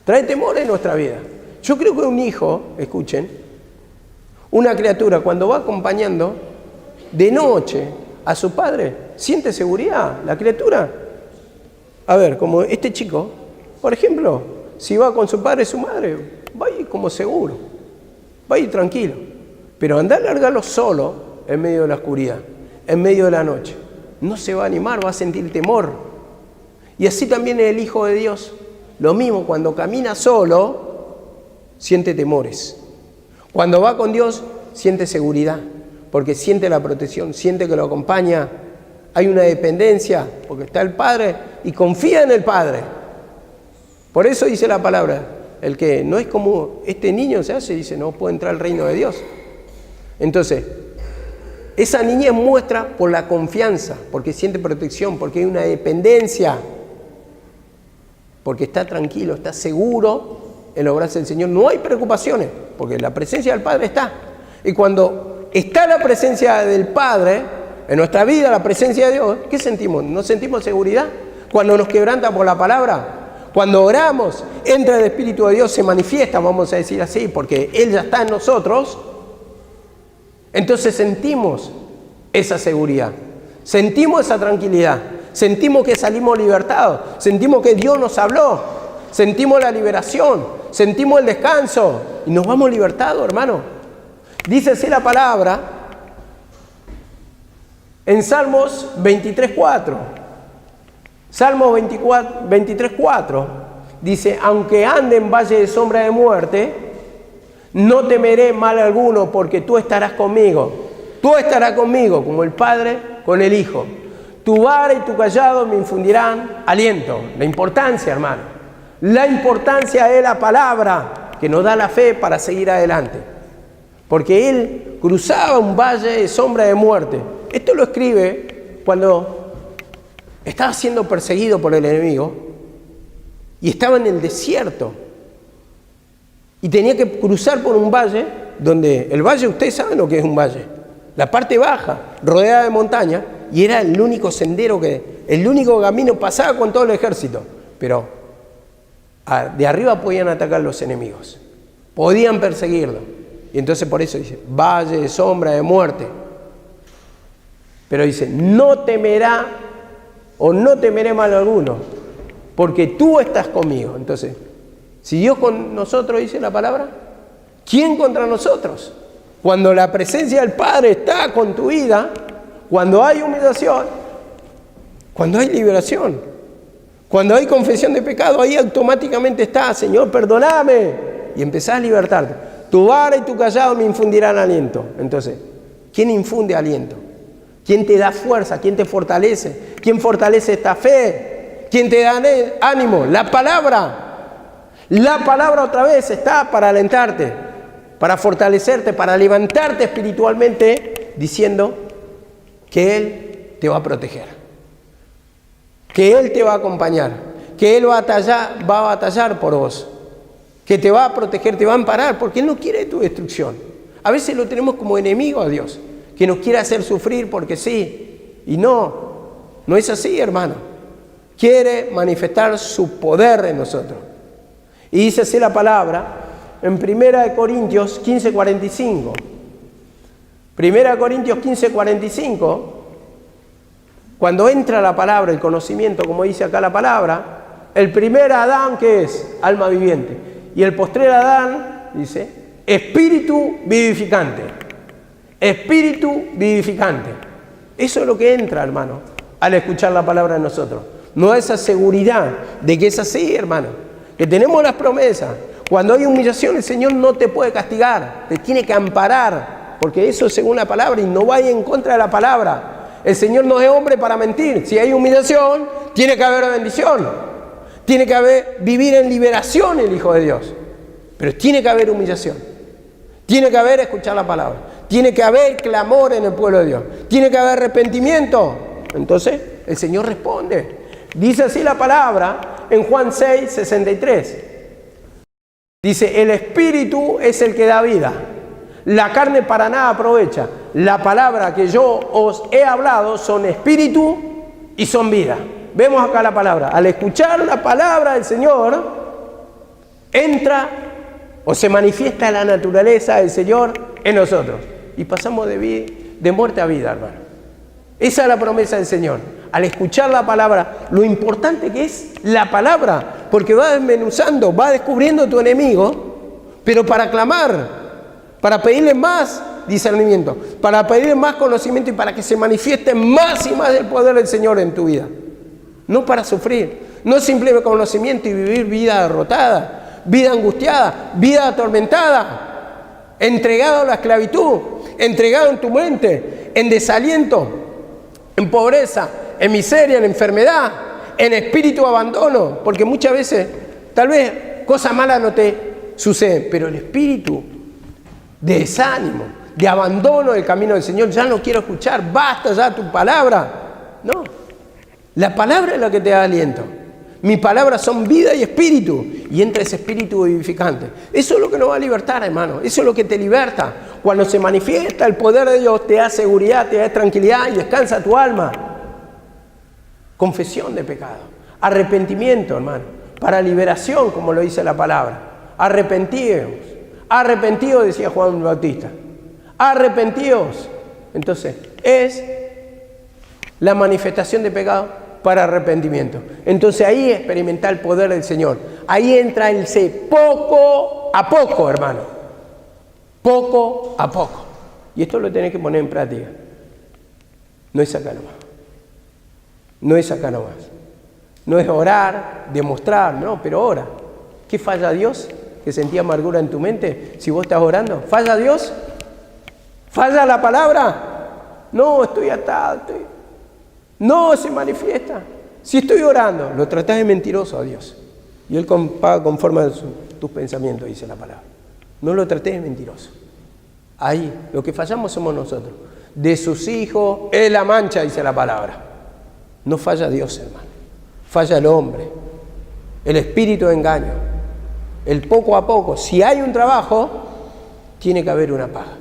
Trae temor en nuestra vida. Yo creo que un hijo, escuchen, una criatura cuando va acompañando de noche a su padre, siente seguridad. La criatura, a ver, como este chico, por ejemplo, si va con su padre y su madre, va a ir como seguro, va a ir tranquilo. Pero andar a largarlo solo en medio de la oscuridad, en medio de la noche, no se va a animar, va a sentir temor. Y así también el Hijo de Dios, lo mismo, cuando camina solo, siente temores. Cuando va con Dios, siente seguridad, porque siente la protección, siente que lo acompaña. Hay una dependencia, porque está el Padre y confía en el Padre. Por eso dice la palabra, el que no es como este niño se hace, dice, no puede entrar al reino de Dios. Entonces, esa niñez muestra por la confianza, porque siente protección, porque hay una dependencia, porque está tranquilo, está seguro en los brazos del Señor. No hay preocupaciones, porque la presencia del Padre está. Y cuando está la presencia del Padre en nuestra vida, la presencia de Dios, ¿qué sentimos? ¿No sentimos seguridad? Cuando nos quebranta por la palabra, cuando oramos, entra el Espíritu de Dios, se manifiesta, vamos a decir así, porque Él ya está en nosotros. Entonces sentimos esa seguridad, sentimos esa tranquilidad, sentimos que salimos libertados, sentimos que Dios nos habló, sentimos la liberación, sentimos el descanso y nos vamos libertados, hermano. Dice así la palabra en Salmos 23:4. Salmos 23:4 dice: aunque ande en valle de sombra de muerte, no temeré mal alguno, porque tú estarás conmigo. Tú estarás conmigo, como el Padre con el Hijo. Tu vara y tu cayado me infundirán aliento. La importancia, hermano. La importancia es la palabra que nos da la fe para seguir adelante. Porque él cruzaba un valle de sombra de muerte. Esto lo escribe cuando estaba siendo perseguido por el enemigo y estaba en el desierto. Y tenía que cruzar por un valle donde el valle, ustedes saben lo que es un valle. La parte baja, rodeada de montaña, y era el único sendero, el único camino, pasaba con todo el ejército. Pero de arriba podían atacar los enemigos, podían perseguirlo. Y entonces por eso dice, valle de sombra de muerte. Pero dice, no temerá o no temeré mal alguno, porque tú estás conmigo. Entonces, si Dios con nosotros, dice la palabra, ¿quién contra nosotros? Cuando la presencia del Padre está con tu vida, cuando hay humillación, cuando hay liberación, cuando hay confesión de pecado, ahí automáticamente está, Señor, perdóname, y empezás a libertarte. Tu vara y tu callado me infundirán aliento. Entonces, ¿quién infunde aliento? ¿Quién te da fuerza? ¿Quién te fortalece? ¿Quién fortalece esta fe? ¿Quién te da ánimo? La palabra. La palabra otra vez está para alentarte, para fortalecerte, para levantarte espiritualmente, diciendo que Él te va a proteger, que Él te va a acompañar, que Él va a batallar por vos, que te va a proteger, te va a amparar, porque Él no quiere tu destrucción. A veces lo tenemos como enemigo a Dios, que nos quiere hacer sufrir porque sí, y no es así, hermano. Quiere manifestar su poder en nosotros. Y dice así la palabra en 1 Corintios 15:45. 1 Corintios 15:45, cuando entra la palabra, el conocimiento, como dice acá la palabra, el primer Adán, ¿qué es? Alma viviente. Y el postrer Adán, dice, espíritu vivificante. Espíritu vivificante. Eso es lo que entra, hermano, al escuchar la palabra de nosotros. No esa seguridad de que es así, hermano, que tenemos las promesas. Cuando hay humillación, el Señor no te puede castigar, te tiene que amparar, porque eso es según la palabra y no vaya en contra de la palabra. El Señor no es hombre para mentir. Si hay humillación, tiene que haber bendición. Tiene que vivir en liberación el Hijo de Dios. Pero tiene que haber humillación. Tiene que haber escuchar la palabra. Tiene que haber clamor en el pueblo de Dios. Tiene que haber arrepentimiento. Entonces, el Señor responde. Dice así la palabra en Juan 6:63. Dice, el Espíritu es el que da vida. La carne para nada aprovecha. La palabra que yo os he hablado son espíritu y son vida. Vemos acá la palabra. Al escuchar la palabra del Señor, entra o se manifiesta la naturaleza del Señor en nosotros. Y pasamos de muerte a vida, hermano. Esa es la promesa del Señor. Al escuchar la palabra, lo importante que es la palabra, porque va desmenuzando, va descubriendo tu enemigo, pero para clamar, para pedirle más discernimiento, para pedirle más conocimiento y para que se manifieste más y más el poder del Señor en tu vida. No para sufrir, no simple conocimiento y vivir vida derrotada, vida angustiada, vida atormentada, entregado a la esclavitud, entregado en tu mente, en desaliento, en pobreza, en miseria, en enfermedad, en espíritu de abandono, porque muchas veces, tal vez, cosas malas no te suceden, pero el espíritu de desánimo, de abandono del camino del Señor, ya no quiero escuchar, basta ya tu palabra. No, la palabra es la que te da aliento. Mis palabras son vida y espíritu, y entra ese espíritu vivificante. Eso es lo que nos va a libertar, hermano, eso es lo que te liberta. Cuando se manifiesta el poder de Dios, te da seguridad, te da tranquilidad y descansa tu alma. Confesión de pecado, arrepentimiento, hermano, para liberación, como lo dice la palabra. Arrepentidos, decía Juan el Bautista, arrepentidos. Entonces, es la manifestación de pecado para arrepentimiento. Entonces ahí experimenta el poder del Señor. Ahí entra el ser poco a poco, hermano. Poco a poco. Y esto lo tenés que poner en práctica. No es acá nomás. No es acá nomás. No es orar, demostrar, no, pero ora. ¿Qué falla Dios? ¿Que sentía amargura en tu mente si vos estás orando? ¿Falla Dios? ¿Falla la palabra? No, estoy atado. No se manifiesta. Si estoy orando, lo tratás de mentiroso a Dios. Y Él paga conforme a tus pensamientos, dice la palabra. No lo tratés de mentiroso. Ahí, lo que fallamos somos nosotros. De sus hijos es la mancha, dice la palabra. No falla Dios, hermano. Falla el hombre. El espíritu de engaño. El poco a poco. Si hay un trabajo, tiene que haber una paga.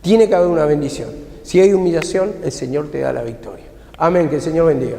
Tiene que haber una bendición. Si hay humillación, el Señor te da la victoria. Amén, que el Señor bendiga.